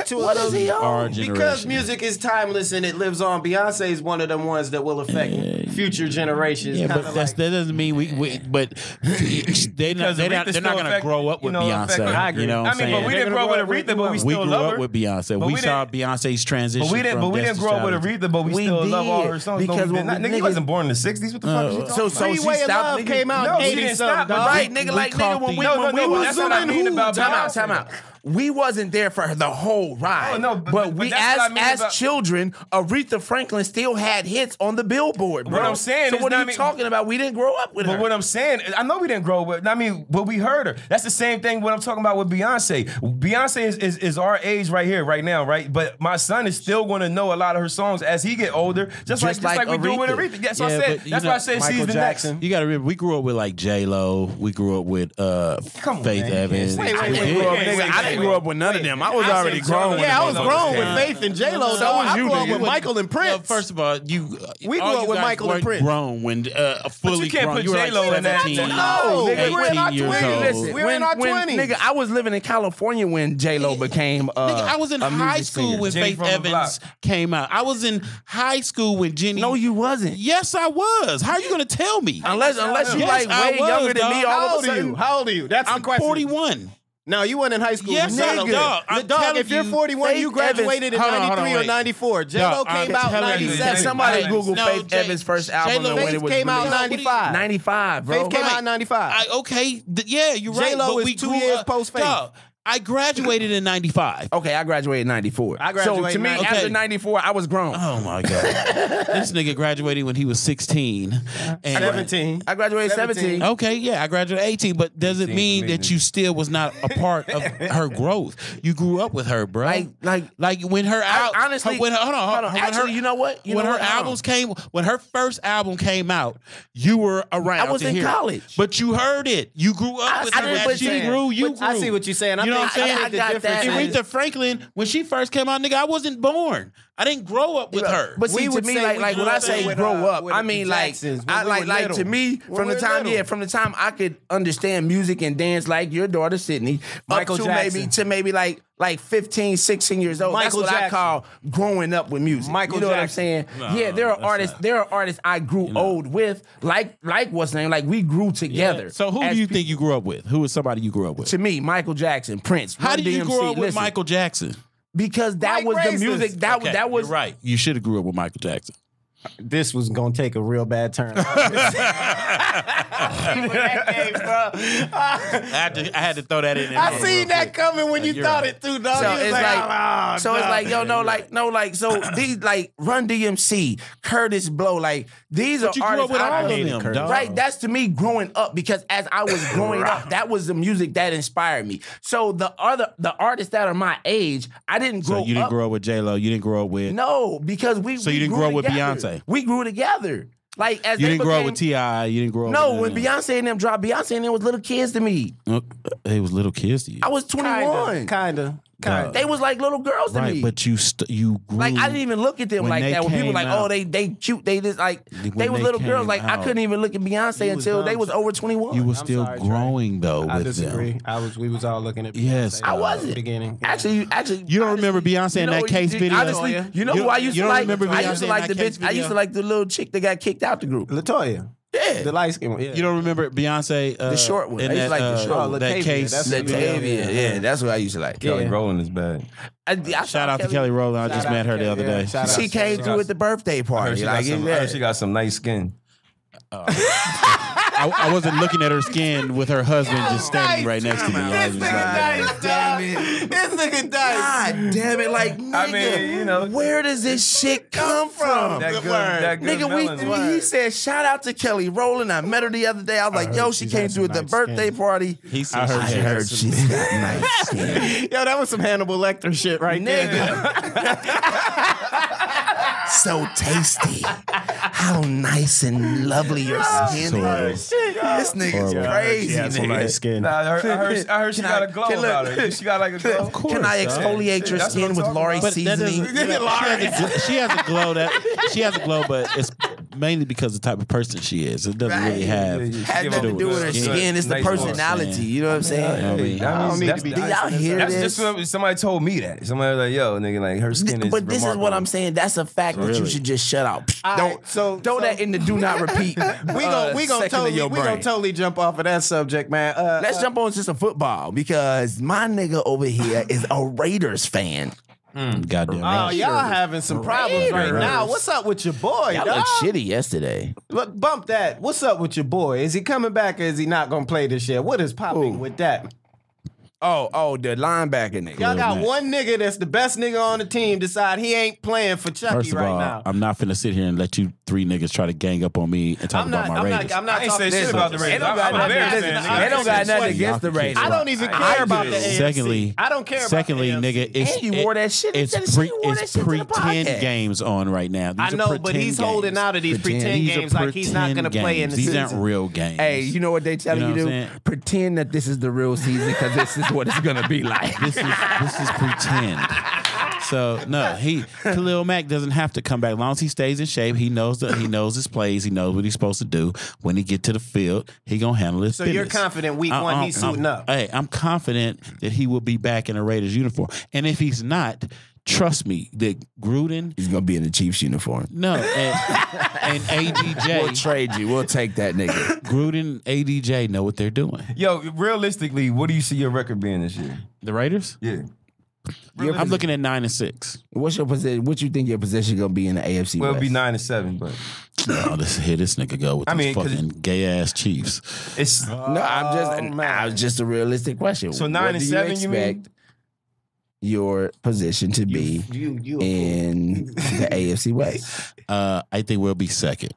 to
What is he on?
Our generation.
because music is timeless and it lives on. Beyonce is one of them ones that will affect future generations.
Yeah,
kinda
but
like,
that doesn't mean we but they're not
Aretha's
going to
still
grow up with
affect
Beyonce.
her.
I agree.
You know what
I
I'm
mean,
saying?
but we didn't grow up with Aretha, but we still
grew
love
up
her.
with Beyonce. We saw Beyonce's transition.
But we didn't grow up with Aretha, but we still love all her songs.
Because
nigga wasn't born in the 60s. What the fuck is you talking about?
So she stopped.
Came out
No,
in
she didn't
80
stop.
something.
Right, nigga, like nigga, when we was
that's what I mean about
time out. We wasn't there for the whole ride.
Oh, no, but
we,
that's what I mean
as
about-
children, Aretha Franklin still had hits on the Billboard, bro.
What I'm saying
so
is,
what are
I
you
mean-
talking about? We didn't grow up with her.
But what I'm saying, I know we didn't grow up with. I mean, but we heard her. That's the same thing. What I'm talking about with Beyonce. Beyonce is our age right here, right now, right? But my son is still going to know a lot of her songs as he get older, just like we do with Aretha. That's what I said. That's why I said she's the next.
You got to remember, we grew up with like J-Lo. We grew up with Faith Evans.
I didn't grow up with none of them. I was already grown.
Yeah, I was grown with Faith and J-Lo.
So was
I
you,
grew up
nigga.
with Michael and Prince.
Well, first of all, we
grew up with Michael and Prince.
Grown when fully
you can't
grown.
put
You were
J-Lo
like
in that.
17,
No, nigga, we're in our
18 years
20s.
old.
Listen, we're in our 20s.
Nigga, I was living in California when J-Lo became
Nigga, I was in
a
high
music
school
singer.
when
Jenny
Faith
from the
Evans
Block.
came out. I was in high school when Jenny.
No, you wasn't.
Yes, I was. How are you gonna tell me?
Unless you
Yes,
like
I
way
was,
younger than me,
dog.
all
How
of
old
a
are you?
sudden.
How old are you? That's the
I'm
question.
41.
No, you weren't in high school.
Yes,
Nigga.
dog. I'm
Dog,
telling
if you're
you,
41, you
Faith
graduated in
Evans- hold on,
93 or
wait.
94. J-Lo
Dog,
came
I'm
out
telling you,
97.
Can somebody
Hey,
Google
no,
Faith
J-
Evans' first album
J-Lo
and when it
Faith
was
came out
released?
95.
95, bro.
Faith came out 95.
Okay, yeah, you're right.
J-Lo
but
is
we
2
grew
years
up-
post-Faith.
Dog, I graduated in 95.
Okay, I graduated in 94.
I graduated
So to
in
me,
94.
after 94, I was grown.
Oh my God. This nigga graduated when he was 16. And
17.
I graduated 17.
Okay, yeah, I graduated 18, but does it
18
mean
for me,
that
nigga.
you still was not a part of her growth? You grew up with her, bro. Like when her out,
honestly,
hold on. When
Actually, you know what?
when her albums came, when her first album came out, you were around.
I was
to
in
hear it.
college.
But you heard it. You grew up with
I
her.
didn't
As
put
she
saying-
grew, you grew.
I see what you're saying.
You know what I'm saying?
I
got that.
Aretha Franklin, when she first came out, nigga, I wasn't born. I didn't grow up with her.
But see,
We
to
would
me,
say we
like
grew
when I
up
say
with,
grow up,
with
I
the
mean like,
Jacksons when
I
we
like
were
like
little.
to me
When
from
we
the
were
time,
little.
from the time I could understand music and dance like your daughter Sydney,
Michael
up to
Jackson.
maybe like 15, 16 years old.
Michael
That's what
Jackson.
I call growing up with music.
Michael
you know what I'm
Jackson.
saying?
No,
yeah, there are
that's
artists.
not-
There are artists I grew old with, like what's the name? Like we grew together.
So who
as
do you
pe-
think you grew up with? Who is somebody you grew up with?
To me, Michael Jackson, Prince.
How
Run
did you
DMC.
grow up with
Listen,
Michael Jackson?
Because that
White
was
racist.
the music. That
Okay,
that was
you're right. You should have grew up with Michael Jackson.
This was going to take a real bad turn.
I had to throw that in there.
I seen that coming when you
You're
thought
right.
it too, dog.
So
You was
it's
"Oh,
so it's
dog."
like, yo, so these like Run DMC, Curtis Blow, like these are
you grew up
artists
with
I
all of
hated.
them, dog.
Right? That's to me growing up because as I was growing up, that was the music that inspired me. So the artists that are my age, I didn't grow
So
up.
you didn't grow up with J-Lo. You didn't grow up with.
No, because we.
So
we
you didn't
grew
grow up with
together.
Beyonce?
We grew together. Like as
You
they
didn't grow up with
became-
T.I. You didn't grow up.
No,
with
when Beyonce and them dropped, Beyonce and them was little kids to me.
They was little kids to you.
I was 21.
Kind of.
They was like little girls to
right,
me.
but you grew.
Like I didn't even look at them
when
like
they
that. When people
came
like,
out.
oh, they cute, they just like
When
they was
they
little girls.
came
Like I
out.
couldn't even look at Beyonce
You was
until they
dumb.
was over 21.
You were still
sorry, Trey.
growing though
I
with
disagree.
them.
We was all looking at
Yes.
Beyonce
I
at
wasn't.
the beginning.
Actually,
You don't remember Beyonce in that Case video?
Honestly, you know
You-
who I used
you
to
don't
like?
remember
I
Beyonce
used to
in
like
that
the
Case
bitch. I used
video?
to like the little chick that got kicked out the group.
Latoya.
Yeah,
The light skin one. Yeah.
You don't remember Beyonce?
The short one.
In
I used to
that,
like the short
one.
that
Latavia,
Case.
that's
Latavia. Yeah, that's what I used to like.
Kelly
Yeah.
Rowland is bad.
I
Shout out to Kelly Rowland. I just
Shout
met
out
her
to
the other
Kelly, yeah.
day.
Shout out.
She came through at the birthday
I heard
party.
she
Like,
got some nice skin.
I wasn't looking at her skin with her husband just standing right next to me. I was just like,
damn it.
This nigga died.
God damn it. Like, nigga,
I mean, you know.
where does this shit come from?
That good
Nigga,
melon.
he said, shout out to Kelly Rowland. I met her the other day. I was like, yo, she came through at the birthday party.
he said,
I heard she's got nice skin.
Yo, that was some Hannibal Lecter shit right there.
So tasty. How nice and lovely your skin is. This nigga's crazy.
She had some
nigga.
nice skin.
Nah, I heard she got a glow
Can-
about her. She got like a glow.
Can I exfoliate your
That's
skin
what
with
I'm talking
Lori
about.
But that
seasoning?
doesn't. She has a glow. She has a glow, but it's mainly because of the type of person she is. It doesn't really have
Has nothing to do with her skin. It's the
Nice
personality. You know what I'm saying?
I don't need to be.
Do y'all hear
That's
this?
just what somebody told me that. Somebody was like, yo, nigga, like her skin is
But this is what
remarkable.
I'm saying. That's a fact that you should just shut out. Don't throw that in the do not repeat.
We gonna totally jump off of that subject, man.
Let's jump on to some football because my nigga over here is a Raiders fan.
Goddamn.
Oh, y'all having some problems right
Raiders.
now. What's up with your boy,
Y'all
dog?
look shitty yesterday.
Look, bump that. What's up with your boy? Is he coming back or is he not gonna play this year? What is popping with that?
Oh, the linebacker nigga.
Y'all got one nigga that's the best nigga on the team decide he ain't playing for Chucky
First of
right
all,
now.
I'm not finna sit here and let you three niggas try to gang up on me and talk about my Raiders.
I'm not
I ain't
talking
say shit about the Raiders. I'm a Bears fan.
They don't got nothing against the Raiders.
I don't even care about the AFC.
Secondly,
I don't care
Secondly,
about the AFC.
nigga, it's
And you wore that shit.
It's
Instead of shit, you wore that
it's
shit to the
pretend
podcast.
games on right now. These
I
are
know, but
pretend
he's
games.
holding out of these pretend
These are
games like he's not going to
pretend
play in the
games.
season.
These aren't real games.
Hey, you know what they telling
You know
you
what
to
I'm
do?
saying?
Pretend that this is the real season because this is what it's gonna be like.
This is pretend. So no, Khalil Mack doesn't have to come back. As long as he stays in shape, he knows his plays, he knows what he's supposed to do. When he get to the field, he gonna handle his
So
business.
you're confident week one he's suiting up?
Hey, I'm confident that he will be back in a Raiders uniform. And if he's not, trust me, that Gruden,
He's gonna be in the Chiefs uniform.
no, and ADJ,
We'll trade you. We'll take that nigga.
Gruden, ADJ know what they're doing.
Yo, realistically, what do you see your record being this year?
The Raiders?
Yeah.
I'm looking at 9-6.
What's your position? What you think your position gonna be in the AFC?
Well, it'll be
West?
9-7, but
Oh, here this nigga go with
I
these
mean, 'cause
fucking gay ass Chiefs.
it's
No, I'm just a realistic question.
So
What
9-7,
do
you mean?
expect your position to be in the AFC West?
I think we'll be second.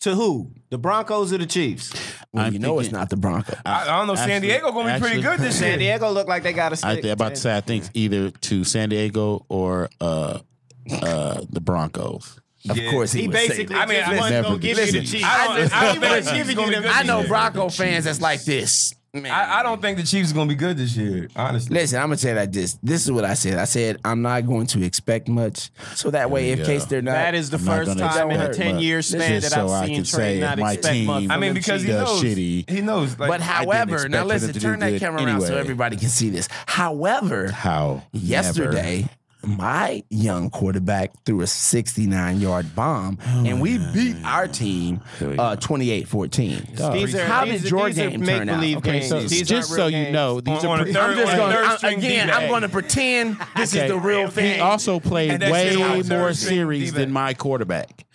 To who? The Broncos or the Chiefs?
Well,
I'm
you know it's
thinking-
not the Broncos.
I don't know. San
Actually-
Diego gonna be pretty good this year.
San Diego look like they got a stick.
I think either to San Diego or the Broncos.
Of course,
He
would say
basically
that.
just wasn't
never
gonna give you the
Listen,
Chiefs.
I don't
He
think the
wasn't
Chiefs
giving
gonna
you
be
them
good
I
this
know
year.
Bronco fans that's like this. Man.
I don't think the Chiefs are gonna be good this year, honestly.
Listen, I'm gonna tell you like this. This is what I said. I said I'm not going to expect much. So that way, in
you
case
go.
they're not,
That is the
I'm not
first
gonna
time in a
expect
10-year
much.
span
Just
that I've
so I
seen
can
Trey
say
not
if my
expect
team-
much.
I mean, because he
does
knows.
shitty.
He knows. Like,
But however,
expect
now
for them
listen,
to
turn
do
that
good
camera around so
anyway.
everybody can see this. However,
How?
yesterday, my young quarterback threw a 69-yard bomb, and we beat our team 28-14. How did your game turn out?
make-believe
Okay,
games.
so
These
just
aren't
so
real
you know,
games.
these
On
are
a
pre-
third-
I'm just
on a
going.
third string
Again,
D-back.
I'm going to pretend this is the real thing.
He also played
And that shit
way
was
more
third string
series
D-back.
than my quarterback.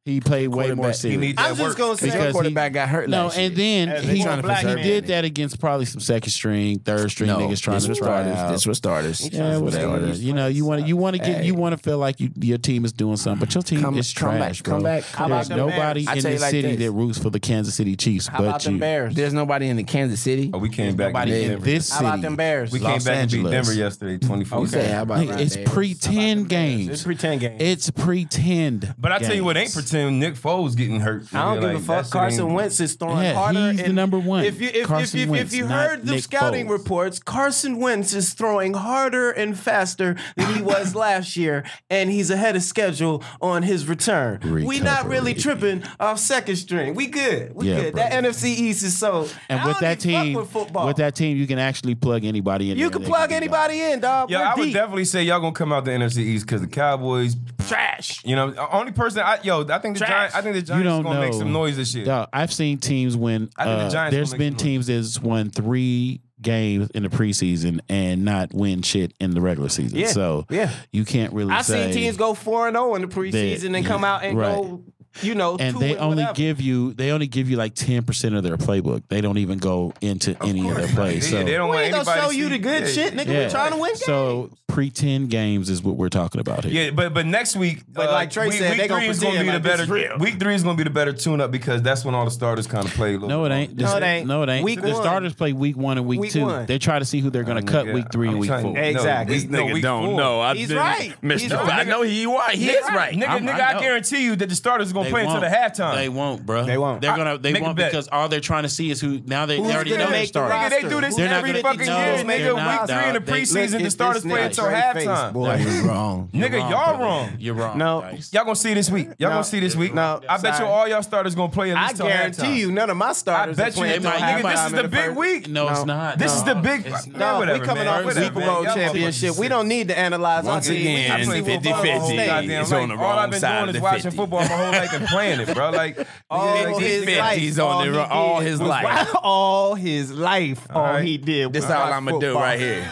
He played way more
Quarterback.
series.
He need
I'm
that
just
work.
gonna say
Your quarterback got hurt
No,
last year.
and then
As
he,
a trying to preserve
he did
it.
that against probably some second string, third string niggas trying
this
to
was
try
starters.
out.
This was starters.
Yeah, whatever. You know, you want to get, you want to feel like your team is doing something, but your team is trash, bro.
Come back.
How about
There's
them
nobody
Bears?
in
tell
the
you like
city
this.
that roots for the Kansas City Chiefs,
How
but
about them
you.
Bears?
There's nobody in the Kansas City.
Oh, we came back and
Nobody
beat
in
Denver.
this
How
city.
about them Bears?
We
Los
came back and beat
Angeles.
Denver yesterday, 24.
You say, how about
Nigga,
right
it's
there?
pretend games.
It's pretend games.
It's pretend.
But I tell you what, ain't
games.
pretend. Nick Foles getting hurt.
I don't give a
Like,
fuck.
that shit
Carson
ain't-
Wentz is throwing
Yeah,
harder.
he's the
and
number one.
If you
Carson Wentz,
if you
not
heard the
Nick
scouting
Foles.
reports, Carson Wentz is throwing harder and faster than he was last year, and he's ahead of schedule on his return. We not really tripping off second string. We good. We
Yeah,
good.
bro.
That NFC East is so.
And
I
with
don't
that
even fuck
team,
with football.
with that team, you can actually plug anybody in.
you
there.
can
They
plug
do
anybody in, dog.
Yeah,
We're
I would
deep.
definitely say y'all gonna come out the NFC East because the Cowboys
trash.
You know, only person I think the
Trash.
Giants. I think the
You
Giants
don't
is gonna make
know.
some noise this year.
Dog, I've seen teams win.
I think the Giants
There's
will make
been
some
teams that's won 3 games in the preseason and not win shit in the regular season.
Yeah,
So
yeah.
you can't really
I've
say.
seen teams go 4-0 in the preseason and come out and
Right.
go, you know,
and
2
they
and
only
whatever.
give you like 10% of their playbook. They don't even go into any of their plays. So
they don't
We
want
ain't gonna
anybody
show
to
you
see-
the good
yeah,
shit, nigga.
yeah.
We're trying to win games.
So pretend games is what we're talking about here.
Yeah, but next week,
But like Trey said,
week
they gonna
3 is
pretend
gonna be
like
the
this is
better.
real.
Week 3 is gonna be the better tune-up because that's when all the starters kind of play. A little
No, it
bit.
ain't.
No, it ain't.
No, it ain't.
Week
the
one.
starters play week 1 and week
Week
2.
one.
They try to see who they're going to cut
nigga,
week 3 and
I'm
week
trying-
4.
Exactly.
No, week 4.
He's right. He's right.
I know he was. He is right.
Nigga,
I
I
know.
guarantee you that the starters is gonna play until the halftime.
They won't, bro.
They won't.
They're gonna. They
Make a
won't
bet.
because all they're trying to see is who. Now they
Who's
already
gonna
know their
make the
starters.
Nigga, they do this
Who's
They're not
every
gonna-
fucking
no,
year,
they're
nigga.
not,
Week 3 in the
dog. They-
preseason, the
Let's
starters
get
play
this
until halftime.
boy.
You're wrong.
Nigga, y'all wrong.
You're wrong.
No.
Dice.
Y'all gonna see this week. Y'all gonna see this week.
No,
I bet you
sorry.
all y'all starters gonna play at
I
least till halftime.
guarantee you, none of my
I
starters
bet
are playing
you,
till
nigga, this
halftime
is
in
the big
first.
week.
No, it's not.
This is the big.
It's
Man,
No,
whatever,
we coming
man.
off a
Whatever,
Super
man.
Bowl
Y'all
championship.
motherfuckers
We don't need to analyze
Once
our team.
again,
I play football
50-50.
all day.
Goddamn,
It's
like,
on the
all
wrong
I've been
side
doing
of
is
the
watching
50.
football my whole life and playing it, bro. Like,
All his life,
He's on the all his life.
all his life, all
right.
he did.
This
was
all
watch
I'm gonna do
football.
right here.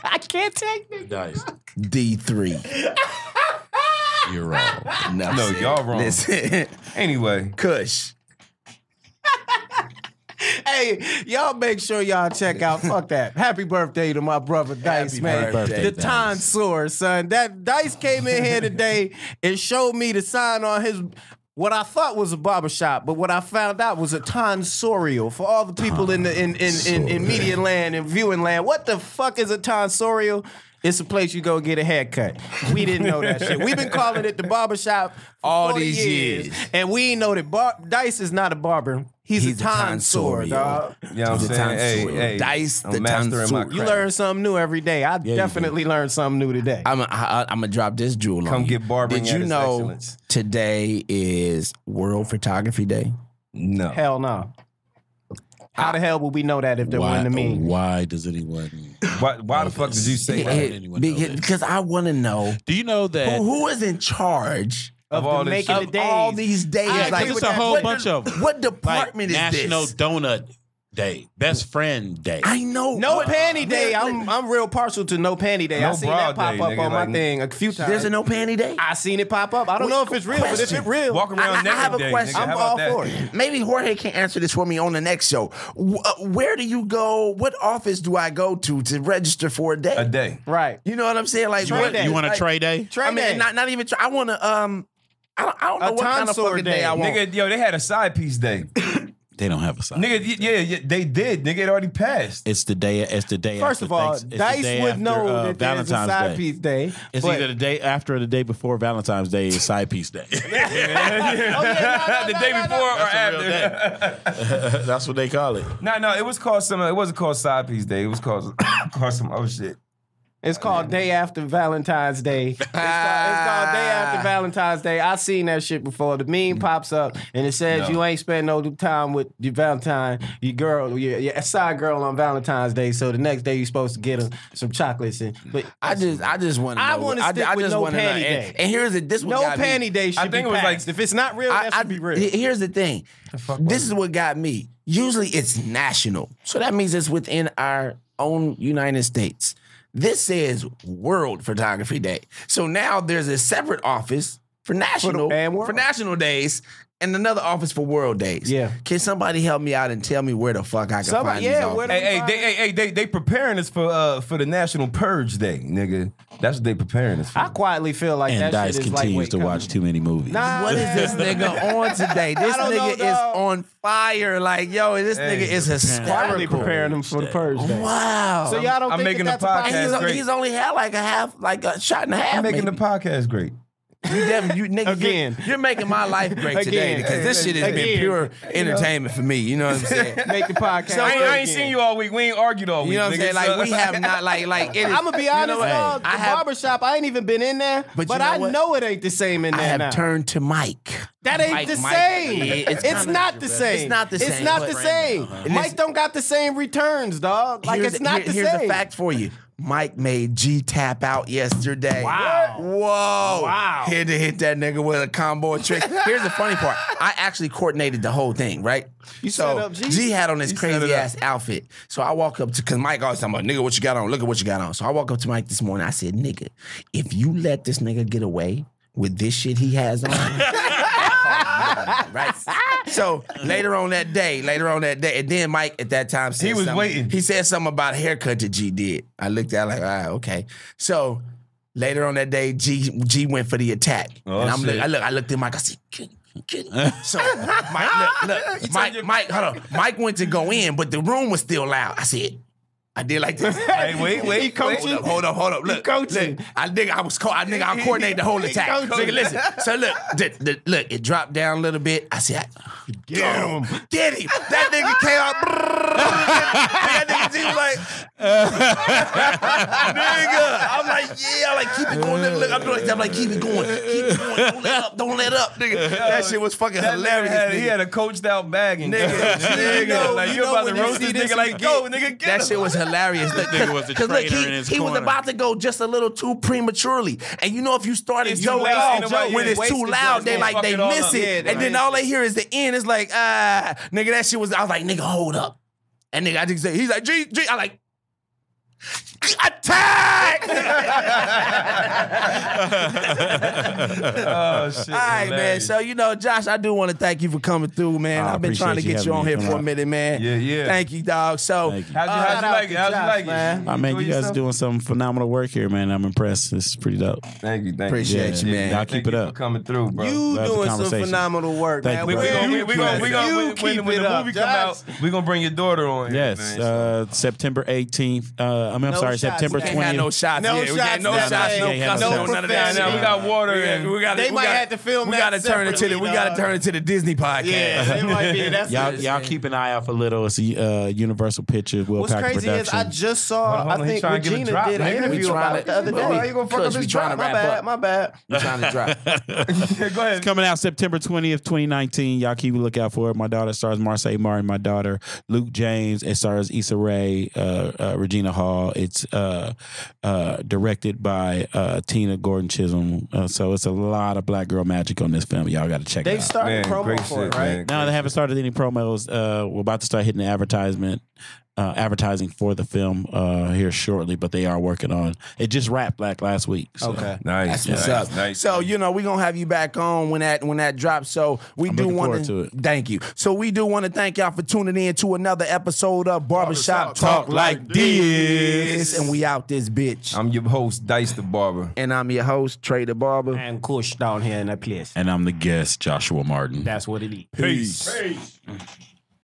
I can't take it.
Dice.
D3.
You're wrong.
no, y'all wrong.
Listen,
Anyway,
Kush.
Hey, y'all make sure y'all check out. Fuck that. Happy birthday to my brother Dice,
Happy
man.
birthday,
The tonsor, son. That Dice came in here today and showed me the sign on his what I thought was a barbershop, but what I found out was a tonsorial. For all the people in media land and viewing land, what the fuck is a tonsorial? It's a place you go get a haircut. We didn't know that shit. We've been calling it the barbershop for
All
40
these years.
and we ain't know that Dice is not a barber. He's a tonsor, dog.
you know what I'm
The
saying? Hey,
tonsorial.
hey,
Dice,
I'm
the
mastering my
tonsorial.
craft.
You learn something new every day. I definitely learned something new today.
I'm gonna drop this jewel on
Come
you.
get barbering
Did
at
you
its
know
excellence.
today is World Photography Day?
No.
Hell no. How the hell would we know that if there wasn't a meme?
Why does anyone?
Why the fuck did you say that?
anyone know this?
Because I want to know
Do you know that?
who is in charge
Of all
the
this
making
shit.
the
of all
days.
these days.
I
Like,
agree with
a
that.
whole
what
bunch of them.
What
Like
department is
National
this?
Donut Day, Best Friend Day.
I know.
No
but-
panty day. I'm real partial to no panty day.
No
I seen
bra
that pop
day,
up
nigga,
on my
like-
thing a few times.
There's a no panty day.
I seen it pop up. I don't know if it's real, but if it's
Question.
real,
Walk around
I have
naked
a
day,
question.
nigga.
I'm
How
all
about
for
that?
it.
Maybe Jorge can answer this for me on the next show. Where do you go? What office do I go to register for a day?
A day.
Right.
You know what I'm saying? Like,
Trade
what,
day.
You want a
like,
Trey Day?
Trey
I mean,
day.
not even. I want to. I don't know
A
what kind of
tonsor
fucking day
day.
I want.
Nigga, yo, they had a side piece day.
They don't have a side.
Nigga, yeah, they did. Nigga, it already passed.
It's the day. It's the day.
First
after
of all,
it's the
Dice
day
would
after,
know that there's a
Valentine's
side
Day.
piece day.
It's
but-
either the day after or the day before Valentine's Day is side piece day.
The day before or
That's
after.
That's what they call it.
No, it was called something. It wasn't called side piece day. It was called some other shit.
It's called Day After Valentine's Day. It's called Day After Valentine's Day. I seen that shit before. The meme pops up and it says
No.
you ain't spend no time with your Valentine, your girl, your side girl on Valentine's Day. So the next day you're supposed to get her some chocolates. But
I just want to know.
I wanna stick with no
wanna know.
panty day.
And here's this.
no panty day should
I think
be
it was
passed.
like-
If it's not real, that should be real.
Here's the thing. This is what got me. Usually it's national, so that means it's within our own United States. This says World Photography Day. So now there's a separate office for national
and
for national days and another office for world days.
Yeah.
Can somebody help me out and tell me where the fuck I can find these offices?
They preparing us for the National Purge Day, nigga. That's what they preparing us for.
I quietly feel like
And
that
Dice
shit is
continues
lightweight
to watch
comedy.
too many movies.
Nah,
What is this nigga on today? This
I don't
nigga
know,
is
dog.
on fire. Like, yo, this nigga is
Quietly
hysterical.
preparing them for the purge day.
Wow.
So y'all don't
I'm
think
making
that
the
that's a
podcast
And
possibility?
great.
he's only had like a shot and a half.
I'm making the
maybe.
podcast great.
You nigga,
Again.
you're making my life great today
Again.
because this shit has been
Again.
pure entertainment for me. You know what I'm saying?
Make the podcast.
So
I ain't seen you all week. We ain't argued all week.
You know what I'm
nigga,
saying? Like
so-
we have not like it is,
I'm gonna be
you know
honest,
what?
dog. The
I have
barbershop, I ain't even been in there,
But
but
you know
I
what?
know it ain't the same in
I
there
have
now.
turned to Mike.
That ain't
Mike-
the
Mike-
same.
Yeah,
It's
kinda-
not the same.
It's not the same.
It's not the
but-
same.
And
Mike don't got the same returns, dog. Like
Here's-
it's not the
here's
same.
a fact for you. Mike made G tap out yesterday.
Wow.
Whoa.
Wow.
Had to hit that nigga with a combo trick. Here's the funny part. I actually coordinated the whole thing, right?
You set up G?
G had on this
You set it
crazy
up.
ass outfit. So I walk up to, because Mike always talking about, nigga, what you got on? Look at what you got on. So I walk up to Mike this morning. I said, nigga, if you let this nigga get away with this shit he has on, right? So later on that day, and then Mike at that time said
He was
something.
waiting.
He said something about a haircut that G did. I looked at it like, all right, okay. So later on that day, G went for the attack.
Oh,
And
shit.
I looked at Mike, I said, get so Mike, look, Mike, hold on. Mike went to go in, but the room was still loud. I said, I did like this.
Hey, wait.
He coaching.
Hold up. Look,
coaching.
look, I coordinated the whole attack.
coaching.
Nigga, listen. So look, look, it dropped down a little bit. I said,
Get him.
Get him. That nigga came out. That nigga He was like, nigga. I'm like, yeah. I'm like, keep it going. Look, I'm like, keep it going. Keep it going. Don't let up. Don't let up, nigga. That shit was fucking hilarious.
He had a coached out bagging.
Nigga.
Like, you about to roast this nigga like, go, nigga, get
that
him.
shit was hilarious. Because look, he was about to go just a little too prematurely. And you know if you started joke off when it's too loud, they miss it. And then all they hear is the end. It's like, nigga, that shit was, I was like, nigga, hold up. And nigga, I just say, he's like, G, I like, attack!
Oh shit!
All right, man. So Josh, I do want to thank you for coming through, man. I've been trying to get you on here for a minute, man.
Yeah.
Thank you, dog. So,
how'd you like it?
Man, you guys are doing some phenomenal work here, man. I'm impressed. This is pretty dope.
Thank you.
Appreciate you, man.
Y'all keep it up.
For coming through, bro.
You doing some phenomenal work, man.
When the movie come out, we gonna bring your daughter on here.
Yes, September 18th. September 20th.
No shots.
No shots.
No shots. No cussing. None of that.
Now we got water.
They might have to film.
We got to turn it to the. We got to turn it to the Disney podcast.
Yeah, it might be.
Y'all keep an eye out for Little. It's a Universal Pictures. Will
What's
Packer
crazy
production.
is I just saw. I think Regina did an interview about it the other day.
How you gonna fuck up his drop?
My bad.
I'm trying to drop.
Go ahead.
It's coming out September 20th, 2019. Y'all keep a lookout for it. My daughter stars Marseille Martin. My daughter Luke James. It stars Issa Rae, Regina Hall. It's directed by Tina Gordon Chisholm. So it's a lot of black girl magic on this film. Y'all got to check it out.
They've started promo for it, right?
No, they haven't started any promos. We're about to start hitting the advertising for the film here shortly, but they are working on it. Just wrapped last week. So.
Okay,
nice.
That's what's up.
Nice.
So we're gonna have you back on when that drops. So I'm
looking forward to it.
Thank you. So we do want to thank y'all for tuning in to another episode of Barbershop Talk Like This, and we out this bitch.
I'm your host, Dice the Barber,
and I'm your host, Trey the Barber,
and Kush down here in that place.
And I'm the guest, Joshua Martin.
That's what it is.
Peace.